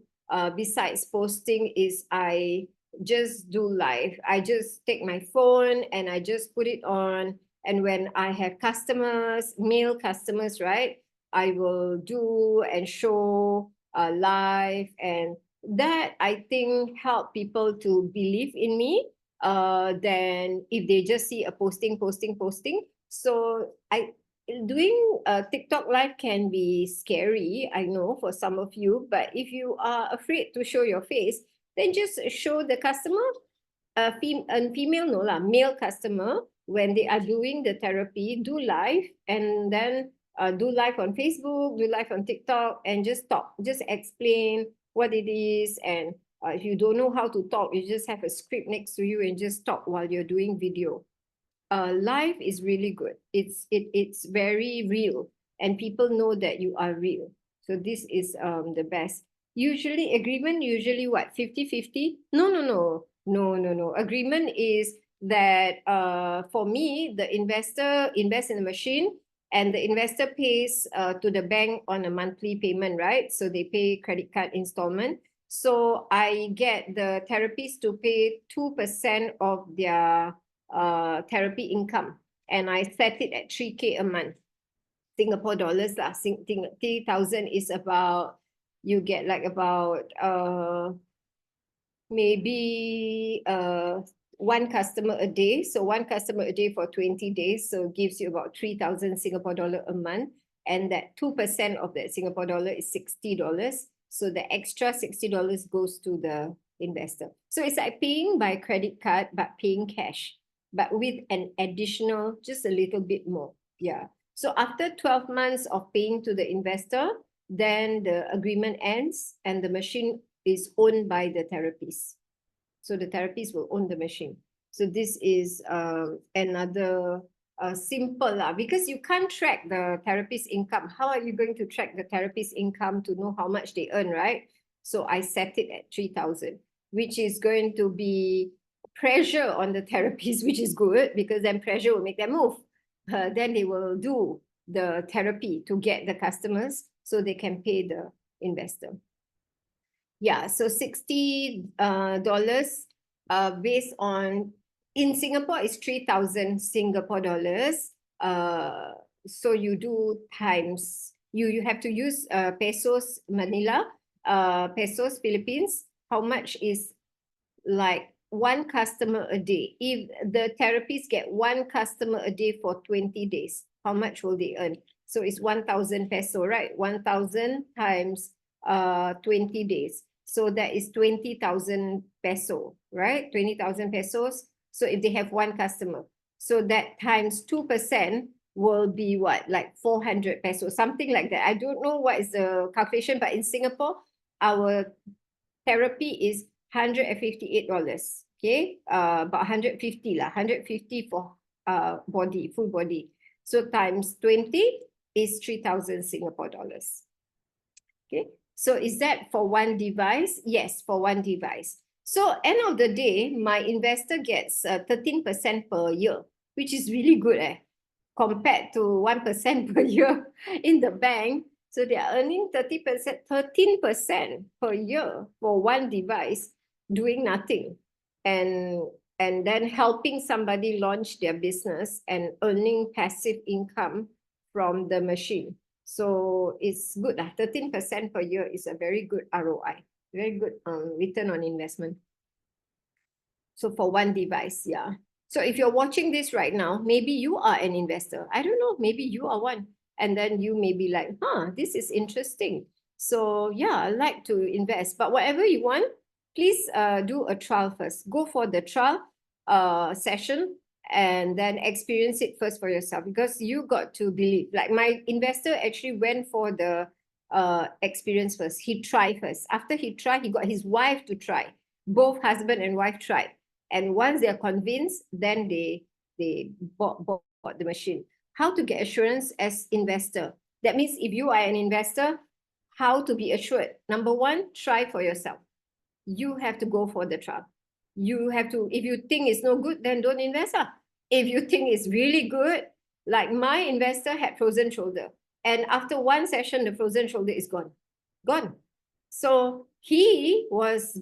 besides posting, is I just do live. I just take my phone and I just put it on. And when I have customers, male customers, right, I will do and show live, and that I think help people to believe in me than if they just see a posting. So I doing TikTok live can be scary, I know, for some of you, but if you are afraid to show your face, then just show the customer, female, no lah, male customer, when they are doing the therapy, do live, and then do live on Facebook, do live on TikTok, and just talk, just explain what it is. And if you don't know how to talk, you just have a script next to you and just talk while you're doing video. Live is really good. It's very real, and people know that you are real. So this is the best. Usually agreement, usually what, 50-50? No. Agreement is that for me, the investor invests in the machine, and the investor pays to the bank on a monthly payment, right? So they pay credit card installment. So I get the therapists to pay 2% of their therapy income, and I set it at 3K a month, Singapore dollars lah. 3,000 is about, you get like about maybe one customer a day. So one customer a day for 20 days, so gives you about 3,000 Singapore dollar a month, and that 2% of that Singapore dollar is $60. So the extra $60 goes to the investor. So it's like paying by credit card, but paying cash, but with an additional, just a little bit more. Yeah. So after 12 months of paying to the investor, then the agreement ends and the machine is owned by the therapist. So the therapist will own the machine. So this is another simple lah, because you can't track the therapist's income. How are you going to track the therapist's income to know how much they earn, right? So I set it at 3,000, which is going to be pressure on the therapist, which is good, because then pressure will make them move. Then they will do the therapy to get the customers so they can pay the investor. Yeah, so $60 based on, in Singapore is 3,000 Singapore dollars. So you do times, you have to use pesos Manila, pesos Philippines. How much is like one customer a day? If the therapists get one customer a day for 20 days, how much will they earn? So it's 1,000 peso, right? 1,000 times 20 days. So that is 20,000 peso, right? 20,000 pesos. So if they have one customer, so that times 2% will be what, like 400 pesos, something like that. I don't know what is the calculation, but in Singapore, our therapy is $158. Okay, about 150 lah, 150 for body, full body. So times 20 is 3,000 Singapore dollars. Okay, so is that for one device? Yes, for one device. So end of the day, my investor gets 13% per year, which is really good compared to 1% per year in the bank. So they are earning 13% per year for one device, doing nothing, and then helping somebody launch their business and earning passive income from the machine. So it's good. 13% per year is a very good ROI, very good return on investment. So for one device, yeah. So if you're watching this right now, maybe you are an investor. I don't know, maybe you are one. And then you may be like, this is interesting. So yeah, I like to invest. But whatever you want, please do a trial first. Go for the trial session and then experience it first for yourself, because you got to believe. Like my investor actually went for the experience first. He tried first. After he tried, he got his wife to try. Both husband and wife tried. And once they're convinced, then they bought the machine. How to get assurance as investor? That means if you are an investor, how to be assured? Number one, try for yourself. you have to go for the trial. You have to, if you think it's no good, then don't invest. If you think it's really good, like my investor had frozen shoulder. And after one session, the frozen shoulder is gone. Gone. So he was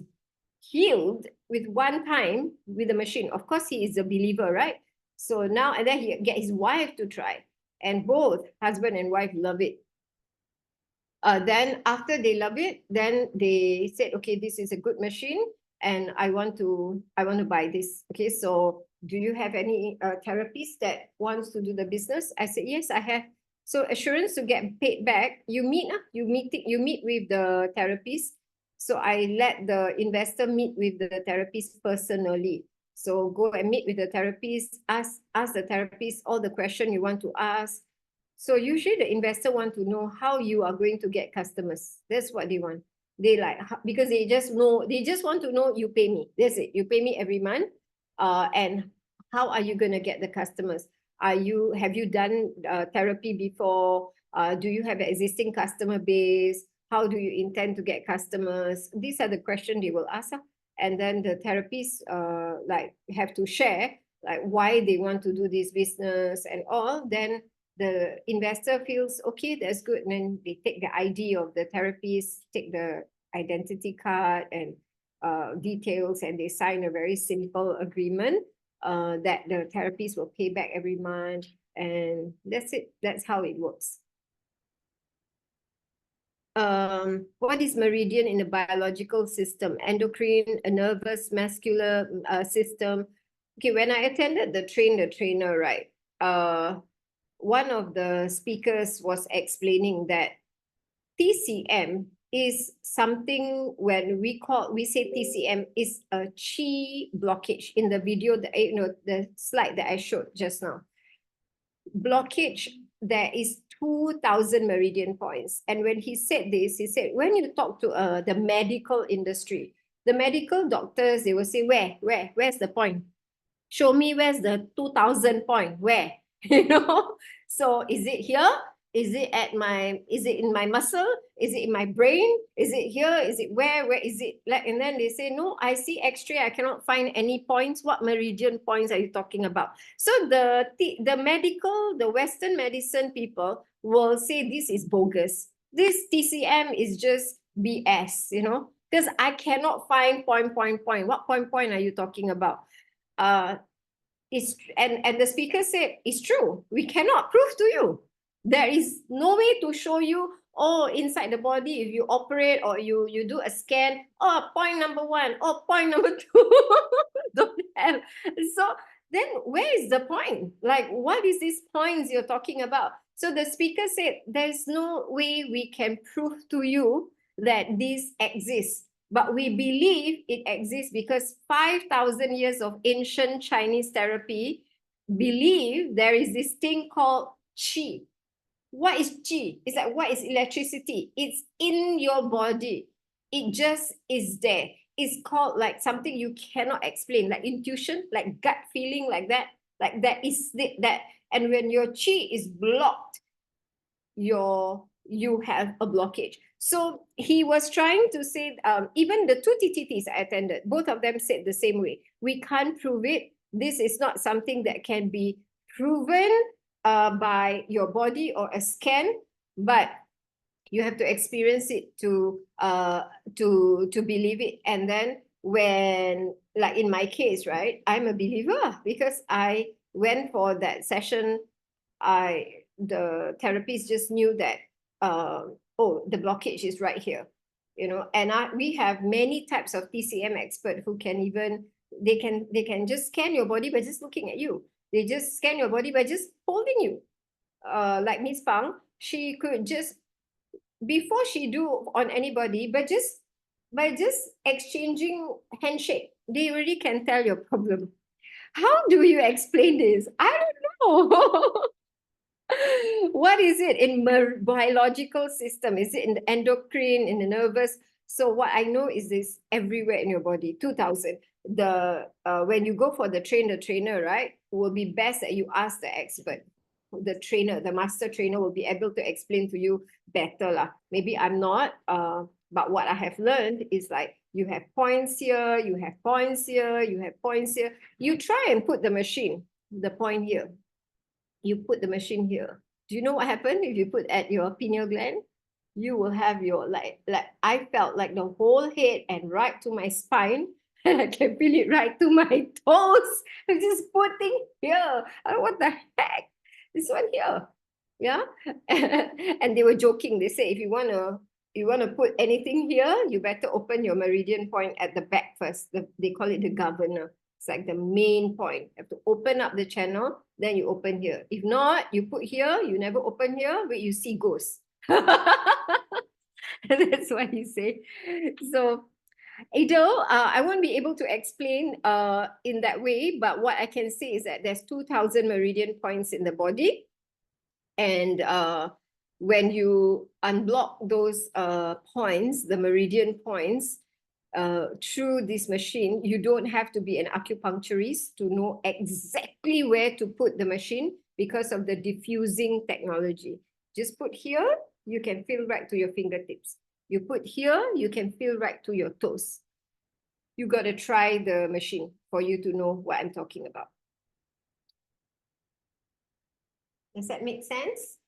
healed with one time with the machine. Of course, he is a believer, right? So now, and then he get his wife to try. And both husband and wife love it. Then after they love it, then they said, okay, this is a good machine and I want to buy this. Okay, so do you have any therapists that wants to do the business? I said, yes, I have. So assurance to get paid back, you meet with the therapist. So I let the investor meet with the therapist personally. So go and meet with the therapist, ask the therapist all the questions you want to ask. So usually the investor want to know how you are going to get customers. That's what they want. They like, because they just want to know you pay me. That's it. You pay me every month. And how are you going to get the customers? Have you done therapy before? Do you have an existing customer base? How do you intend to get customers? These are the questions they will ask. And then the therapists like have to share like why they want to do this business and all. Then the investor feels, okay, that's good. And then they take the ID of the therapist, take the identity card and details, and they sign a very simple agreement that the therapist will pay back every month. And that's it. That's how it works. What is meridian in the biological system? Endocrine, a nervous, muscular system. Okay, when I attended the trainer, right? One of the speakers was explaining that TCM is something when we say TCM is a chi blockage in the video that the slide that I showed just now. Blockage, there is 2,000 meridian points. And when he said this, he said, when you talk to the medical industry, the medical doctors, they will say, where's the point? Show me where's the 2,000 point, where? So is it here? Is it in my muscle? Is it in my brain? Is it here? Is it where is it? Like, and then they say, no, I see X-ray, I cannot find any points. What meridian points are you talking about? So the Western medicine people will say this is bogus. This TCM is just BS, because I cannot find point. What point are you talking about? And the speaker said, it's true. We cannot prove to you. There is no way to show you, inside the body, if you operate or you do a scan, point number 1, point number 2. Don't have. So then where is the point? Like, what is these points you're talking about? So the speaker said, there's no way we can prove to you that this exists. But we believe it exists because 5,000 years of ancient Chinese therapy believe there is this thing called qi. What is qi? It's like, what is electricity? It's in your body. It just is there. It's called like something you cannot explain, like intuition, like gut feeling, like that. Like that is that. And when your qi is blocked, you have a blockage. So he was trying to say, even the 2 TTTs I attended, both of them said the same way. We can't prove it. This is not something that can be proven by your body or a scan, but you have to experience it to believe it. And then when, like in my case, right, I'm a believer because I went for that session. The therapist just knew that the blockage is right here, and we have many types of TCM expert who can even they can just scan your body by just looking at you. They just scan your body by just holding you. Like Miss Pang, she could just, before she do on anybody, but just by just exchanging handshake, they already can tell your problem. How do you explain this? I don't know. What is it in biological system? Is it in the endocrine, in the nervous? So what I know is this everywhere in your body, 2,000. When you go for the trainer, right, it will be best that you ask the expert. The trainer, the master trainer will be able to explain to you better lah. Maybe I'm not, but what I have learned is like You have points here, you have points here, you have points here. You try and put the machine, the point here. You put the machine here. Do you know what happened if you put at your pineal gland? You will have your, like I felt like the whole head and right to my spine, and I can feel it right to my toes. I'm just putting here. What the heck? This one here. Yeah. And they were joking. They say if you wanna put anything here, you better open your meridian point at the back first. They call it the governor. It's like the main point. You have to open up the channel, then you open here. If not, you put here, you never open here, but you see ghosts. That's what he say. So, Adel, I won't be able to explain in that way, but what I can say is that there's 2,000 meridian points in the body. And when you unblock those points, the meridian points, through this machine, you don't have to be an acupuncturist to know exactly where to put the machine because of the diffusing technology. Just put here, you can feel right to your fingertips. You put here, you can feel right to your toes. You got to try the machine for you to know what I'm talking about. Does that make sense?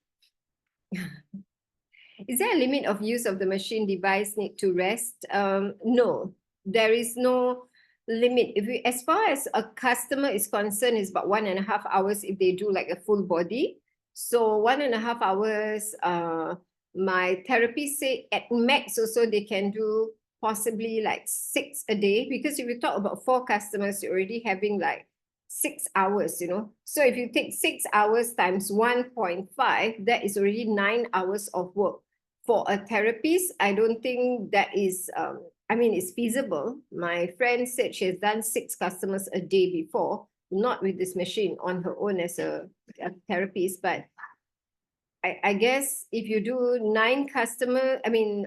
Is there a limit of use of the machine device need to rest? No, there is no limit. As far as a customer is concerned, it's about 1.5 hours if they do like a full body. So 1.5 hours, my therapist said at max also they can do possibly like 6 a day, because if you talk about 4 customers, you're already having like 6 hours, you know. So if you take 6 hours times 1.5, that is already 9 hours of work. For a therapist, I don't think that is, I mean, it's feasible. My friend said she has done 6 customers a day before, not with this machine, on her own as a therapist. But I guess if you do 9 customers, I mean,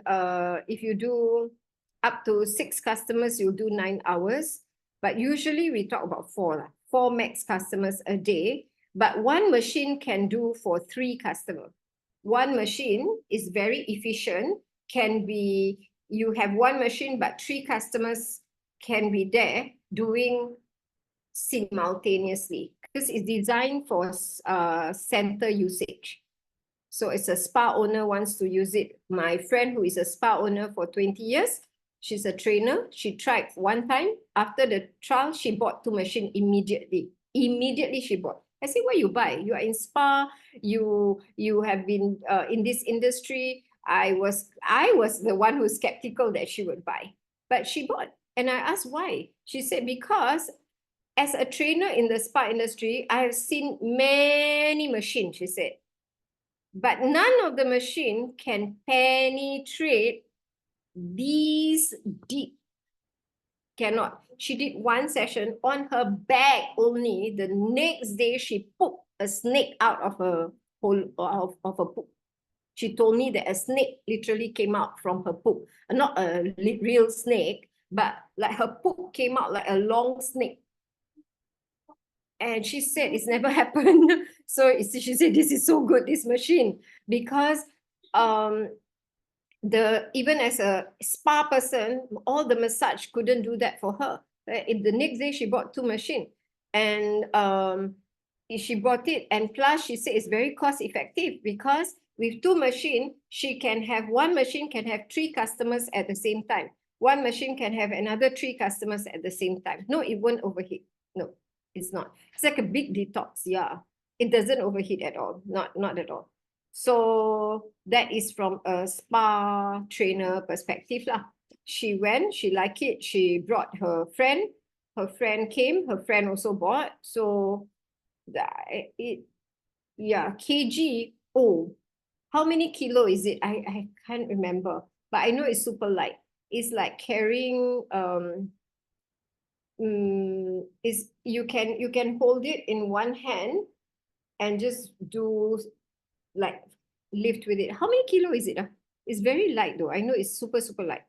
if you do up to 6 customers, you'll do 9 hours. But usually we talk about 4 max customers a day. But one machine can do for 3 customers. One machine is very efficient, can be, you have one machine, but 3 customers can be there doing simultaneously, because it's designed for center usage. So it's a spa owner wants to use it. My friend who is a spa owner for 20 years, she's a trainer. She tried one time. After the trial, she bought 2 machines immediately. Immediately she bought. I said, where you buy? You are in spa. You have been in this industry. I was the one who's skeptical that she would buy, but she bought. And I asked why. She said, because as a trainer in the spa industry, I have seen many machines, she said, but none of the machine can penetrate these deep. Cannot. She did 1 session on her back only. The next day, she pooped a snake out of her hole of her poop. She told me that a snake literally came out from her poop. Not a real snake, but like her poop came out like a long snake. And she said it's never happened. So she said, this is so good, this machine, because even as a spa person, all the massage couldn't do that for her. The next day she bought 2 machines, and she bought it, and plus she said it's very cost effective, because with 2 machines, she can have, 1 machine can have 3 customers at the same time. 1 machine can have another 3 customers at the same time. No, it won't overheat. No, it's not. It's like a big detox. Yeah, it doesn't overheat at all. Not at all. So that is from a spa trainer perspective lah. She went, she liked it, she brought her friend came, her friend also bought. So kg, oh, how many kilo is it? I can't remember, but I know it's super light. It's like carrying, you can hold it in one hand and just do like lift with it. How many kilo is it? It's very light though. I know it's super, super light.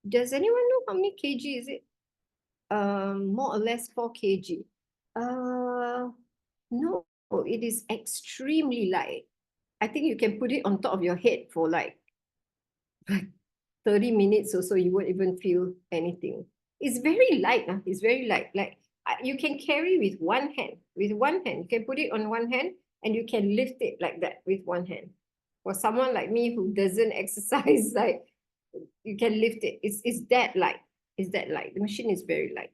Does anyone know how many kg is it? More or less 4 kg. No, it is extremely light. I think you can put it on top of your head for like 30 minutes or so, you won't even feel anything. It's very light. It's very light. Like you can carry with one hand. With one hand, you can put it on one hand and you can lift it like that with one hand. For someone like me who doesn't exercise, like you can lift it. It's that light. It's that light. The machine is very light.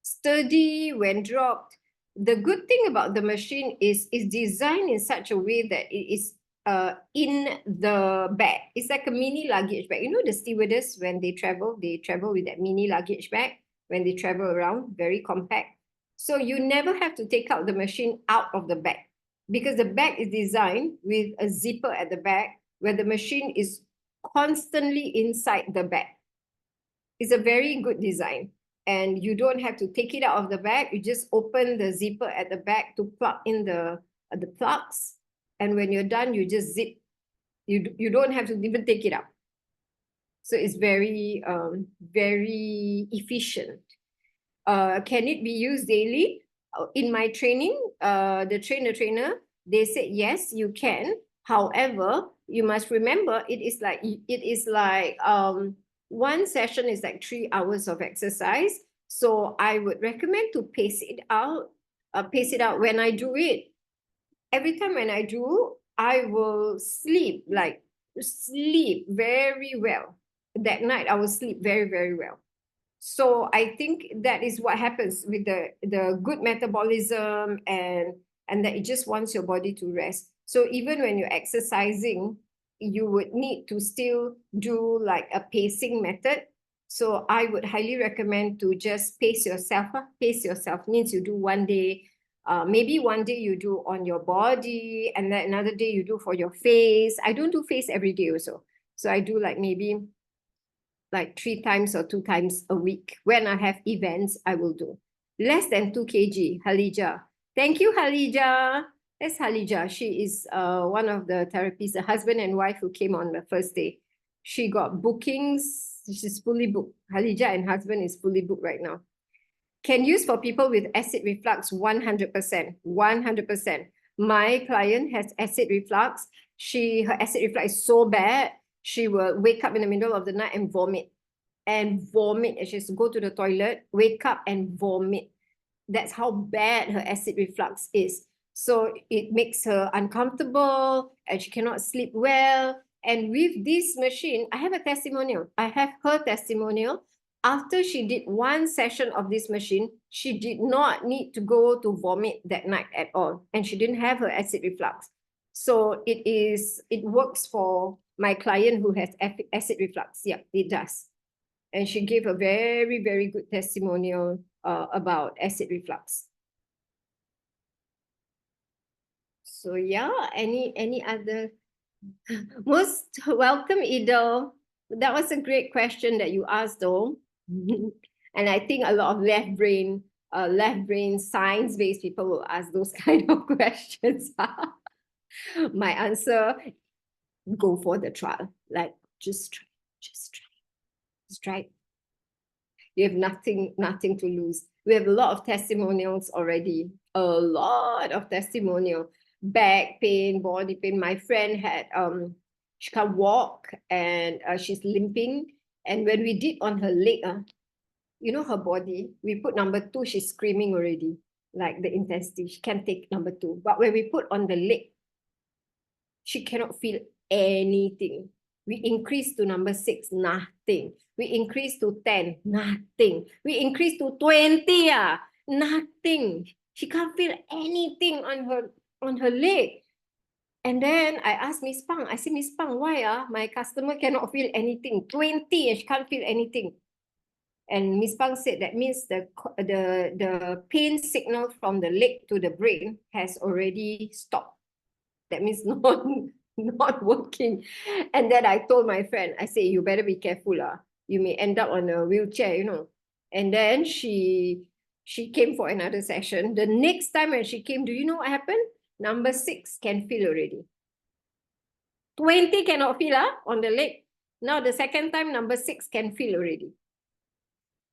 Sturdy when dropped. The good thing about the machine is designed in such a way that it is in the bag. It's like a mini luggage bag. You know the stewardess, when they travel with that mini luggage bag when they travel around, very compact. So you never have to take out the machine out of the bag, because the bag is designed with a zipper at the back where the machine is constantly inside the bag. It's a very good design. And you don't have to take it out of the bag. You just open the zipper at the back to plug in the plugs. And when you're done, you just zip. You don't have to even take it out. So it's very, very efficient. Can it be used daily? In my training, the trainer, they said, yes, you can. However, you must remember, it is like one session is like 3 hours of exercise. So I would recommend to pace it out. When I do it. Every time when I do, I will sleep very well. That night, I will sleep very, very well. So I think that is what happens with the good metabolism, and that it just wants your body to rest. So even when you're exercising, you would need to still do like a pacing method. So I would highly recommend to just pace yourself. Pace yourself means you do one day, maybe one day you do on your body, and then another day you do for your face. I don't do face every day also. So I do like maybe like 3 times or 2 times a week. When I have events, I will do. Less than 2 kg, Halija. Thank you, Halija. That's Halija. She is one of the therapists, the husband and wife who came on the first day. She got bookings. She's fully booked. Halija and husband is fully booked right now. Can use for people with acid reflux, 100%. 100%. My client has acid reflux. Her acid reflux is so bad, she will wake up in the middle of the night and vomit. And she has to go to the toilet, wake up and vomit. That's how bad her acid reflux is. So it makes her uncomfortable and she cannot sleep well. And with this machine, I have a testimonial. I have her testimonial. After she did 1 session of this machine, she did not need to go to vomit that night at all. And she didn't have her acid reflux. So it works for my client who has acid reflux. Yeah, it does. And she gave a very, very good testimonial about acid reflux. So yeah, any other? Most welcome, Idol. That was a great question that you asked, though. And I think a lot of left brain science-based people will ask those kind of questions. My answer, go for the trial. Like, just try. You have nothing to lose. We have a lot of testimonials already. A lot of testimonial. Back pain, body pain. My friend had she can't walk and she's limping. And when we did on her leg, you know, her body, we put number 2, she's screaming already, like the intensity. She can't take number 2. But when we put on the leg, she cannot feel anything. We increased to number 6, nothing. We increased to 10, nothing. We increased to 20, nothing. She can't feel anything on her leg. And then I asked Miss Pang, I said, Miss Pang, why my customer cannot feel anything? 20 and she can't feel anything. And Miss Pang said that means the pain signal from the leg to the brain has already stopped. That means not working. And then I told my friend, I say, you better be careful. You may end up on a wheelchair, you know. And then she came for another session. The next time when she came, do you know what happened? Number 6 can feel already. 20 cannot feel on the leg. Now the second time, number 6 can feel already.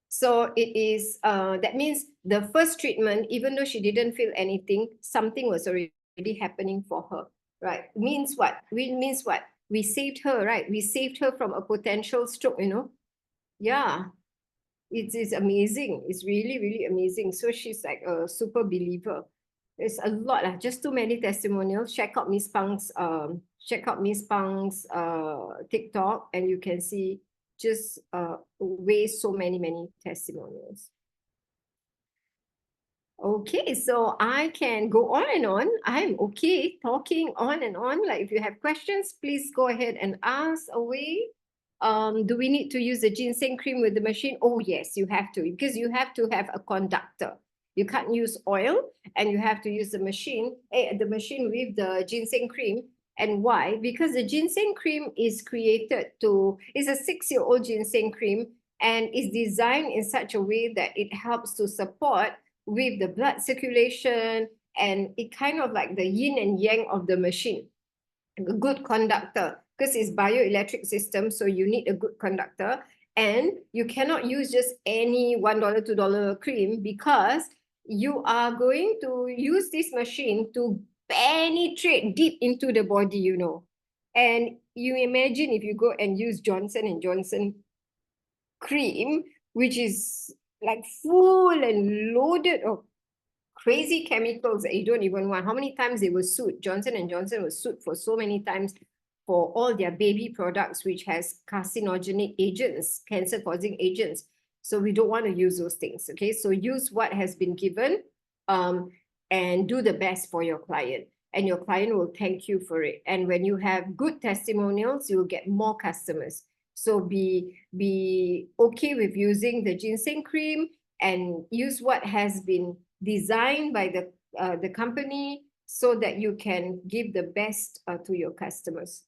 So it is, that means the first treatment, even though she didn't feel anything, something was already happening for her, right? Means what? Means what? we saved her, right? We saved her from a potential stroke, you know. Yeah, it's amazing. It's really, really amazing. So she's like a super believer. There's a lot, just too many testimonials. Check out Miss Pang's TikTok, and you can see just way so many testimonials. Okay, so I can go on and on. I'm okay talking on and on. Like if you have questions, please go ahead and ask away. Do we need to use the ginseng cream with the machine? Oh yes, you have to, because you have to have a conductor. You can't use oil, and you have to use the machine with the ginseng cream. And why? Because the ginseng cream is is a 6-year-old ginseng cream, and is designed in such a way that it helps to support with the blood circulation, and it kind of like the yin and yang of the machine. A good conductor, because it's bioelectric system, so you need a good conductor. And you cannot use just any $1, $2 cream, because you are going to use this machine to penetrate deep into the body, you know. And you imagine if you go and use Johnson & Johnson cream, which is like full and loaded of crazy chemicals that you don't even want. How many times they were sued? Johnson & Johnson was sued for so many times for all their baby products, which has carcinogenic agents, cancer-causing agents. So we don't want to use those things, okay? So use what has been given, and do the best for your client. And your client will thank you for it. And when you have good testimonials, you will get more customers. So be okay with using the ginseng cream, and use what has been designed by the company, so that you can give the best to your customers.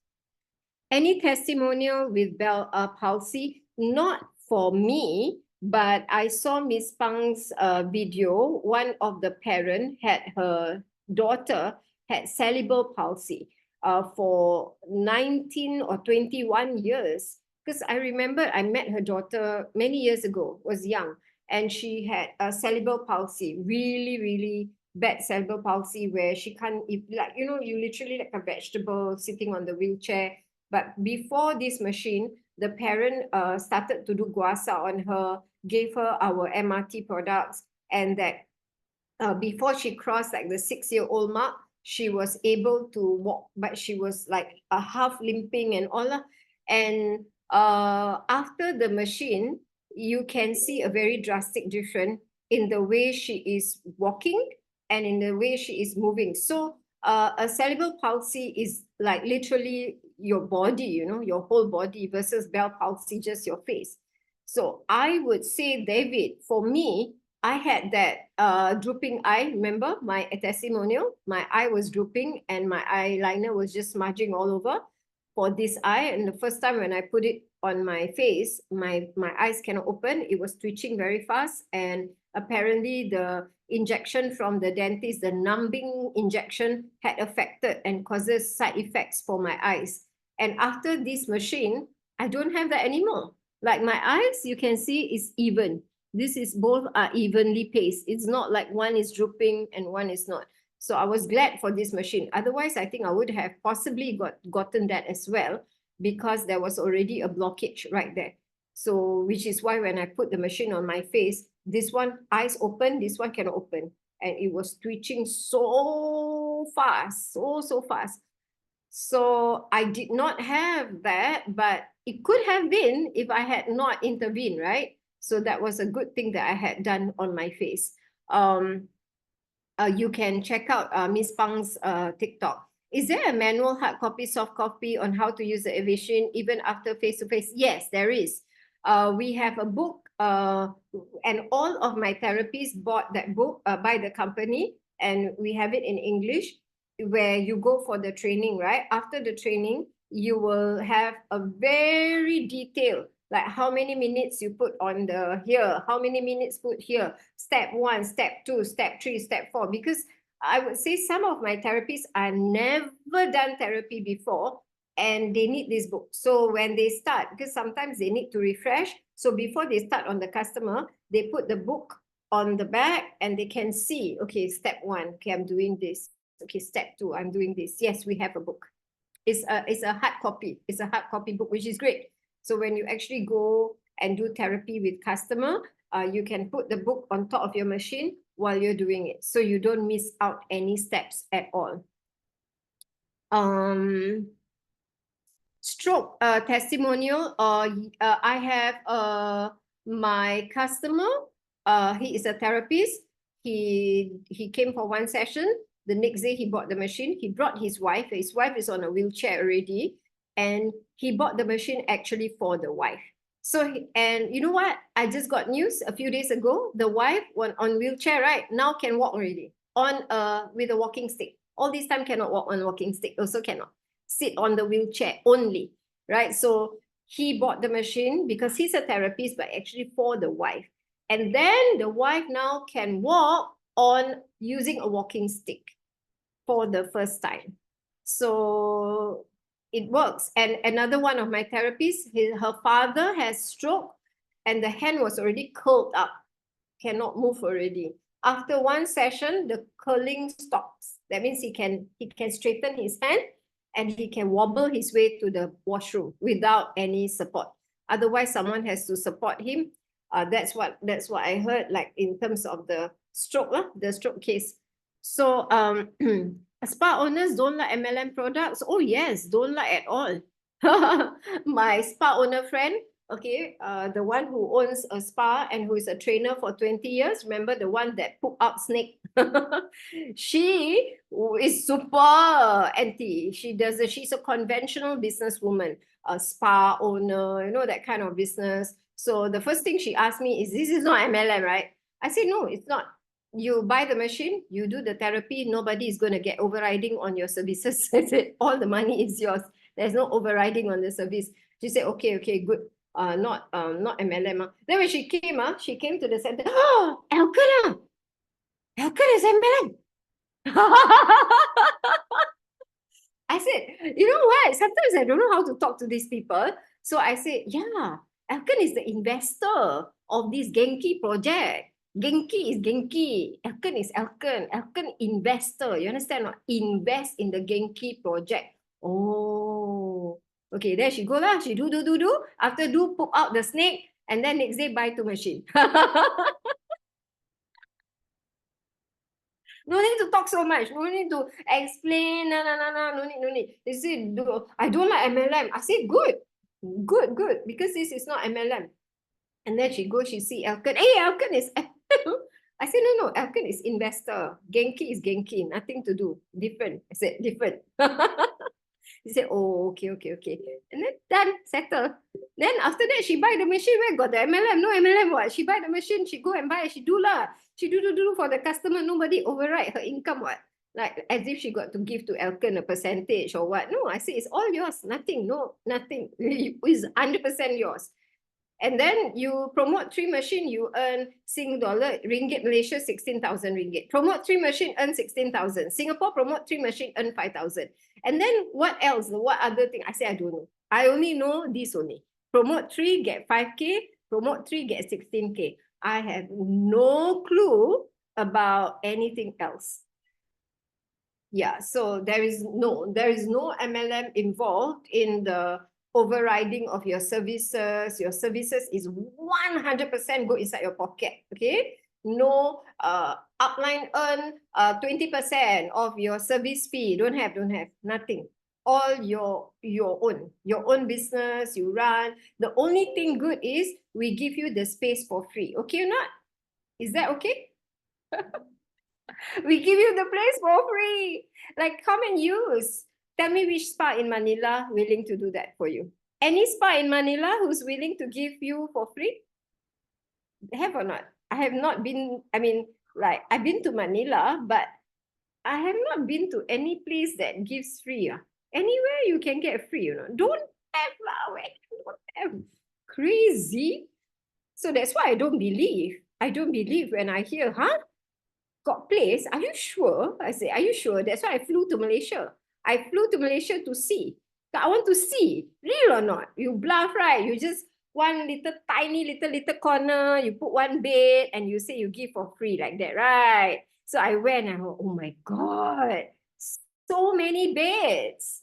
Any testimonial with Bell palsy? Not for me, but I saw Miss Pang's video. One of the parent had her daughter had cerebral palsy for 19 or 21 years. Because I remember I met her daughter many years ago, was young, and she had a cerebral palsy, really, really bad cerebral palsy, where she can't, like, you know, you literally like a vegetable sitting on the wheelchair. But before this machine, the parent started to do guasa on her, gave her our MRT products, and that before she crossed like the 6-year-old mark, she was able to walk, but she was like a half limping and all. And after the machine, you can see a very drastic difference in the way she is walking and in the way she is moving. So a cerebral palsy is like literally your body, you know, your whole body, versus Bell palsy, just your face. So I would say, David, for me, I had that drooping eye. Remember my testimonial? My eye was drooping and my eyeliner was just smudging all over for this eye. And the first time when I put it on my face, my eyes cannot open. It was twitching very fast. And apparently the injection from the dentist, the numbing injection, had affected and causes side effects for my eyes. And after this machine, I don't have that anymore. Like my eyes, you can see, is even. This is both are evenly paced. It's not like one is drooping and one is not. So I was glad for this machine. Otherwise, I think I would have possibly gotten that as well, because there was already a blockage right there. So which is why when I put the machine on my face, this one eyes open, this one cannot open. And it was twitching so fast, so fast. So I did not have that, but it could have been if I had not intervened, right? So that was a good thing that I had done on my face. You can check out Miss Pang's TikTok. Is there a manual, hard copy, soft copy on how to use the aviation even after face-to-face? Yes, there is. We have a book, and all of my therapists bought that book by the company, and we have it in English, where you go for the training, right? After the training, you will have a very detailed, like how many minutes you put on the here, how many minutes put here, step 1, step 2, step 3, step 4, because I would say some of my therapists are never done therapy before, and they need this book. So when they start, because sometimes they need to refresh, so before they start on the customer, they put the book on the back and they can see, okay, step 1, okay, I'm doing this. Okay, step 2, I'm doing this. Yes, we have a book. It's a hard copy. It's a hard copy book, which is great. So when you actually go and do therapy with customer, you can put the book on top of your machine while you're doing it, so you don't miss out any steps at all. Stroke testimonial. I have my customer. He is a therapist. He came for one session. The next day he bought the machine. He brought his wife. His wife is on a wheelchair already, and he bought the machine actually for the wife. So and you know what? I just got news a few days ago. The wife went on wheelchair, right? Now can walk already on with a walking stick. All this time cannot walk on walking stick. Also cannot sit on the wheelchair only, right? So he bought the machine because he's a therapist, but actually for the wife. And then the wife now can walk on using a walking stick for the first time. So it works. And another one of my therapists, her father has stroke and the hand was already curled up, cannot move already. After one session, the curling stops. That means he can straighten his hand and he can wobble his way to the washroom without any support. Otherwise, someone has to support him. That's what I heard, like in terms of the stroke case. So spa owners don't like MLM products. Oh yes, don't like at all. My spa owner friend, okay, the one who owns a spa and who is a trainer for 20 years, remember the one that pooped out snake? She is super anti. She's a conventional businesswoman, a spa owner, you know, that kind of business. So the first thing she asked me is, this is not MLM, right? I said, no, it's not. You buy the machine, you do the therapy, nobody is going to get overriding on your services. I said, all the money is yours. There's no overriding on the service. She said, okay, good. Not MLM. Then when she came to the center. Oh, Elkan is MLM. I said, you know what? Sometimes I don't know how to talk to these people. So I said, yeah, Elkan is the investor of this GenQi project. GenQi is GenQi. Elkan is Elkan. Elkan investor. You understand? Not invest in the GenQi project. Oh, okay. There she go lah. She do. After do, poop out the snake, and then next day buy two machine. No need to talk so much. No need to explain. No need. They say, I don't like MLM. I say, good. Because this is not MLM. And then she see Elkan. Hey, Elkan is... I said, no, Elkan is investor. GenQi is GenQi. Nothing to do. Different. I said, different. He said, oh, okay. And then done, settle. Then after that, she buy the machine. Where got the MLM? No MLM what? She buy the machine, she go and buy, she do lah. She do for the customer. Nobody override her income what? Like as if she got to give to Elkan a percentage or what. No, I say it's all yours. Nothing. It's 100% yours. And then you promote 3 machine, you earn ringgit Malaysia, 16,000 ringgit. Promote 3 machine, earn 16,000. Singapore, promote 3 machine, earn 5,000. And then what else? What other thing? I say, I don't know. I only know this only. Promote 3, get 5K. Promote 3, get 16K. I have no clue about anything else. Yeah, so there is no MLM involved in the overriding of your services. Your services is 100% go inside your pocket, okay? No upline earn 20% of your service fee. Don't have, nothing. All your own business you run. The only thing good is we give you the space for free. Okay or not? Is that okay? We give you the place for free. Like, come and use. Tell me which spa in Manila willing to do that for you. Any spa in Manila who's willing to give you for free? Have or not? I have not been, I've been to Manila, but I have not been to any place that gives free. Anywhere you can get free, you know. Don't have. Crazy. So that's why I don't believe. When I hear, got place? Are you sure? I say, are you sure? That's why I flew to Malaysia. I flew to Malaysia to see. I want to see, real or not? You bluff, right? You just one little tiny little corner, you put one bed and you say you give for free like that, right? So I went and I go, oh my God, so many beds,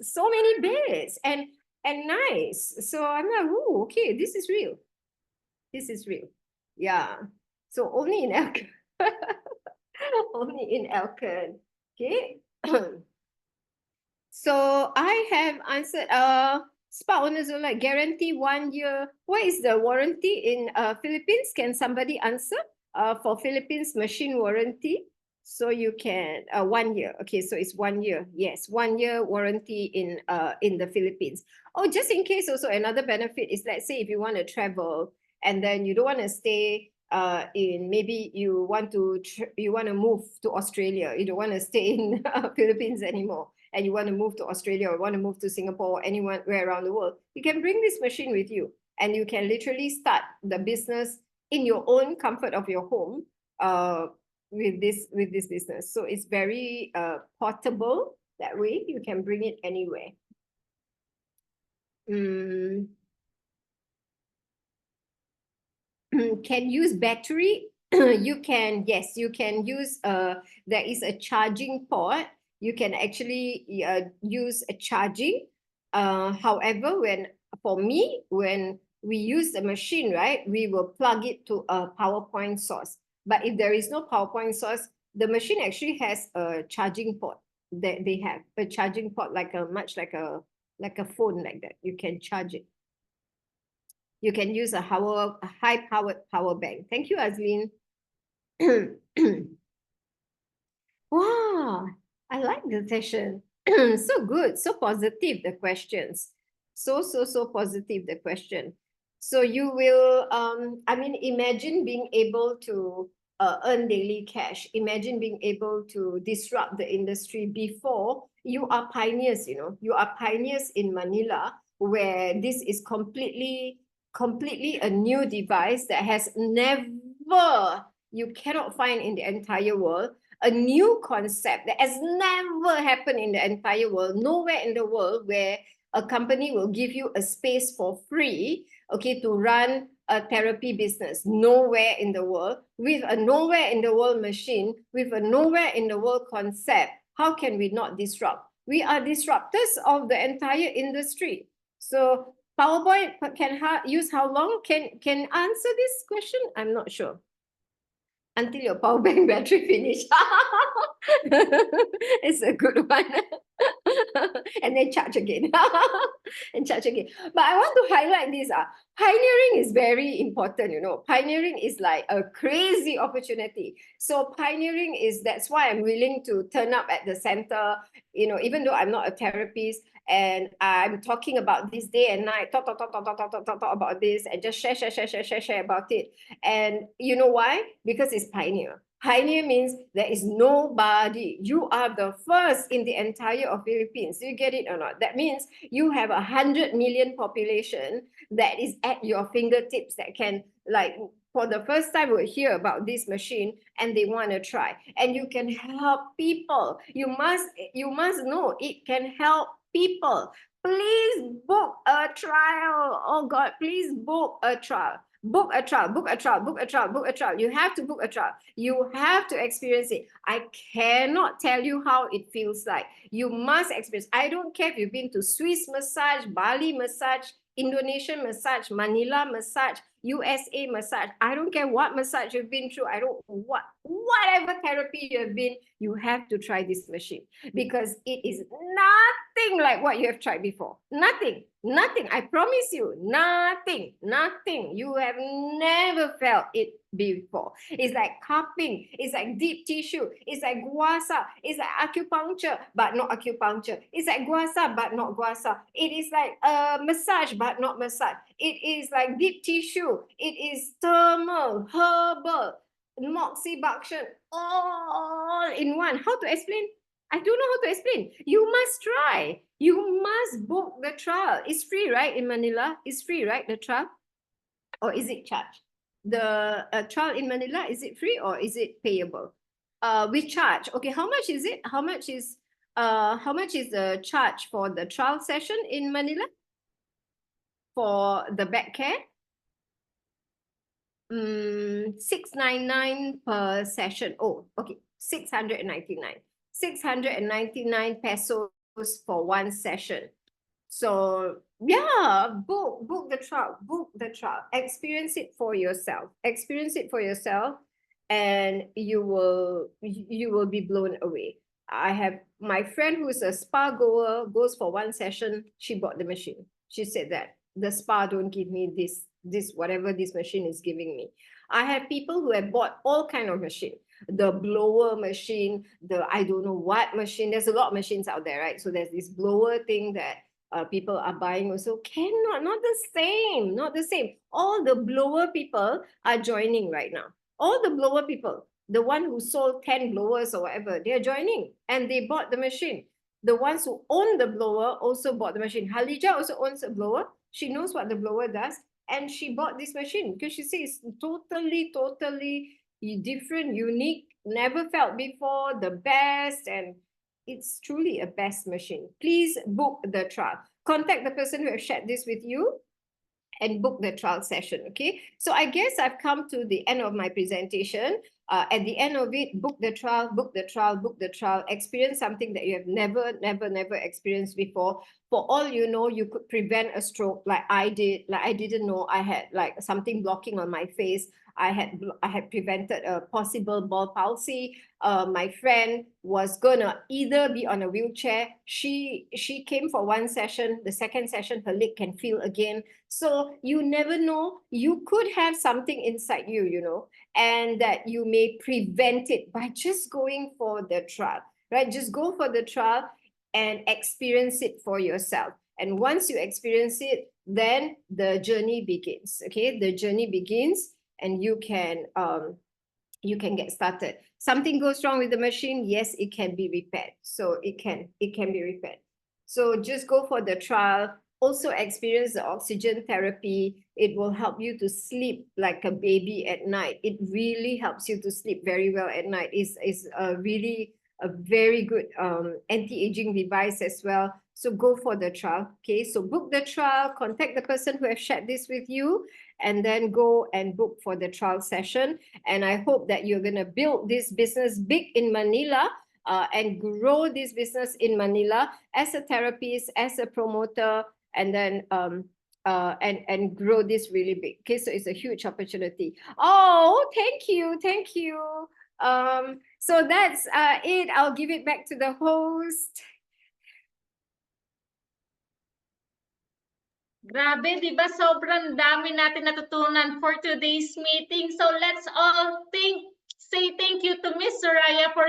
and nice. So I'm like, oh, okay, this is real. This is real. Yeah. So only in Elkin. Only in Elkin. Okay. So I have answered. Spa owners will like guarantee 1 year. What is the warranty in Philippines? Can somebody answer? For Philippines machine warranty. So you can 1 year. Okay, so it's 1 year. Yes, 1 year warranty in the Philippines. Oh, just in case, also another benefit is, let's say if you want to travel and then you don't want to stay in, maybe you want to move to Australia. You don't want to stay in Philippines anymore, and you want to move to Australia or want to move to Singapore or anywhere around the world, you can bring this machine with you, and you can literally start the business in your own comfort of your home with this business. So it's very portable. That way you can bring it anywhere. Can use battery. You can, yes, you can use there is a charging port. You can actually use a charging. However, for me, when we use the machine, right, we will plug it to a PowerPoint source. But if there is no PowerPoint source, the machine actually has a charging port. That they have a charging port, like a phone, like that. You can charge it. You can use a high-powered power bank. Thank you, Azlin. Wow, I like the session. So good, so positive, the questions. So positive, the question. So you will, I mean, imagine being able to earn daily cash. Imagine being able to disrupt the industry before. You are pioneers, you are pioneers in Manila, where this is completely a new device that has never, you cannot find in the entire world, a new concept that has never happened in the entire world, nowhere in the world where a company will give you a space for free, okay, to run a therapy business. Nowhere in the world, with a nowhere in the world machine, with a nowhere in the world concept. How can we not disrupt? We are disruptors of the entire industry. So PowerPoint can use how long? Can answer this question? I'm not sure. Until your power bank battery finish. It's a good one. And then charge again. And charge again. But I want to highlight this. Pioneering is very important, Pioneering is like a crazy opportunity. So pioneering is, that's why I'm willing to turn up at the center, even though I'm not a therapist, and I'm talking about this day and night, talk about this, and just share about it. And you know why? Because it's pioneer. Pioneer means there is nobody. You are the first in the entire of Philippines. You get it or not? That means you have 100 million population that is at your fingertips, that can, like, for the first time will hear about this machine and they want to try. And you can help people. You must know it can help people. Please book a trial. Oh God, please book a trial. Book a trial. You have to book a trial. You have to experience it. I cannot tell you how it feels like. You must experience. I don't care if you've been to Swiss massage, Bali massage, Indonesian massage, Manila massage, USA massage. I don't care what massage you've been through. Whatever therapy you have been, you have to try this machine, because it is nothing like what you have tried before. Nothing. I promise you, nothing. You have never felt it before. It's like cupping, it's like deep tissue, it's like guasa, it's like acupuncture, but not acupuncture. It's like guasa, but not guasa. It is like massage, but not massage. It is like deep tissue. It is thermal, herbal, moxibustion, all in one. How to explain? I don't know how to explain. You must try. You must book the trial. It's free, right? In Manila, it's free, right? The trial, or is it charged? The trial in Manila, is it free or is it payable? We charge. Okay, how much is it? How much is the charge for the trial session in Manila for the back care? 699 per session. Oh, okay, 699. 699 pesos for one session. So yeah, book the trial, experience it for yourself, and you will be blown away. I have my friend who's a spa goer, goes for one session. She bought the machine. She said that the spa don't give me this whatever this machine is giving me. I have people who have bought all kind of machine, the blower machine, the I don't know what machine. There's a lot of machines out there, right? So there's this blower thing that people are buying also. Cannot, not the same. All the blower people are joining right now. All the blower people, the one who sold 10 blowers or whatever, they're joining and they bought the machine. The ones who own the blower also bought the machine. Halija also owns a blower. She knows what the blower does, and she bought this machine because she says totally different, unique, never felt before, the best, and it's truly a best machine. Please book the trial. Contact the person who has shared this with you and book the trial session, okay? So I guess I've come to the end of my presentation. At the end of it, book the trial, experience something that you have never experienced before. For all you know, you could prevent a stroke like I did. Like I didn't know I had like something blocking on my face. I had prevented a possible ball palsy. My friend was gonna either be on a wheelchair. She came for one session. The second session, her leg can feel again. So you never know. You could have something inside you, you know, and that you may prevent it by just going for the trial, right? Just go for the trial and experience it for yourself. And once you experience it, then the journey begins. Okay, the journey begins, and you can get started. Something goes wrong with the machine, yes, it can be repaired. So it can be repaired. So just go for the trial. Also experience the oxygen therapy. It will help you to sleep like a baby at night. It really helps you to sleep very well at night. It's really a very good anti-aging device as well. So go for the trial. Okay, so book the trial, contact the person who has shared this with you, and then go and book for the trial session. And I hope that you're going to build this business big in Manila, and grow this business in Manila as a therapist, as a promoter, and then and grow this really big. Okay, so it's a huge opportunity. Oh, thank you. So that's it. I'll give it back to the host. Grabe, di ba? Sobrang dami natin natutunan for today's meeting. So let's all say thank you to Miss Suria for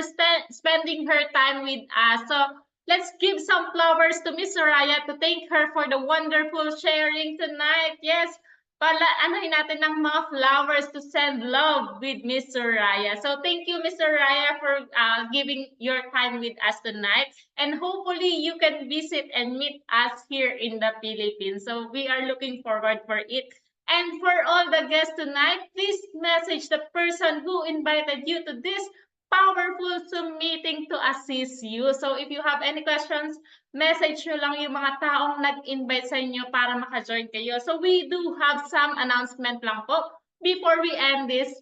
spending her time with us. So let's give some flowers to Miss Suria to thank her for the wonderful sharing tonight. Yes, anahin natin ng mga flowers to send love with Miss Suria. So thank you, Miss Suria, for giving your time with us tonight. And hopefully you can visit and meet us here in the Philippines. So we are looking forward for it. And for all the guests tonight, please message the person who invited you to this powerful Zoom meeting to assist you. So if you have any questions, message nyo lang yung mga taong nag-invite sa inyo para maka-join kayo. So we do have some announcement lang po before we end this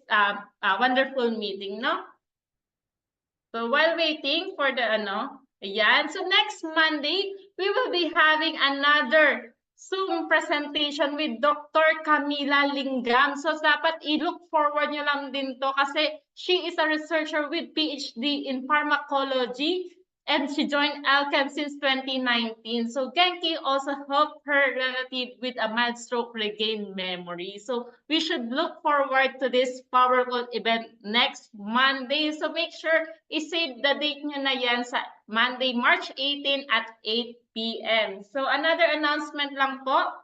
wonderful meeting, no? So while waiting for the ayan. So next Monday, we will be having another Zoom presentation with Dr. Camila Lingam. So dapat i-look forward nyo lang din to kasi she is a researcher with PhD in pharmacology, and she joined Alchem since 2019. So GenQi also helped her relative with a mild stroke regain memory. So we should look forward to this powerful event next Monday. So make sure i-save the date nyo na yan sa Monday, March 18 at 8 p.m. So another announcement lang po.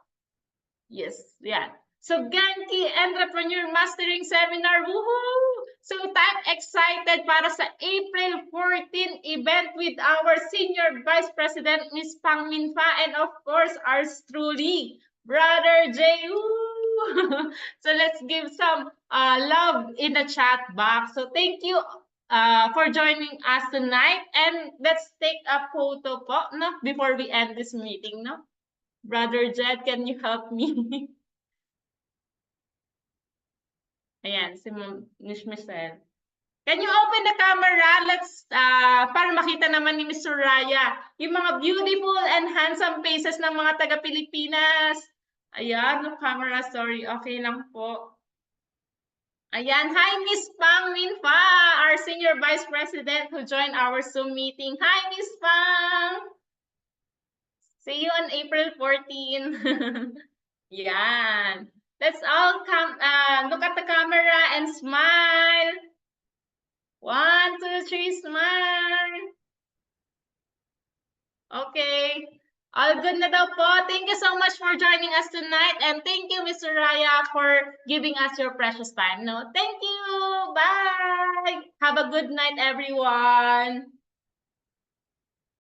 Yes, yeah. So GenQi Entrepreneur Mastering Seminar, woohoo! So I'm excited para sa April 14 event with our Senior Vice President, Ms. Pang Minfa, and of course, ours truly, Brother Jay. So let's give some love in the chat box. So thank you for joining us tonight. And let's take a photo po, no? Before we end this meeting, no? Brother Jed, can you help me? Ayan, si Miss Michelle. Can you open the camera? Let's, para makita naman ni Miss Suria, yung mga beautiful and handsome faces ng mga taga-Pilipinas. Ayan, no camera, sorry. Okay lang po. Ayan, hi Miss Pang Minfa, our Senior Vice President who joined our Zoom meeting. Hi Miss Pang! See you on April 14. Yan. Let's all come, look at the camera and smile. 1, 2, 3, smile. Okay. All good na daw po. Thank you so much for joining us tonight. And thank you, Ms. Suria, for giving us your precious time. No, thank you. Bye. Have a good night, everyone.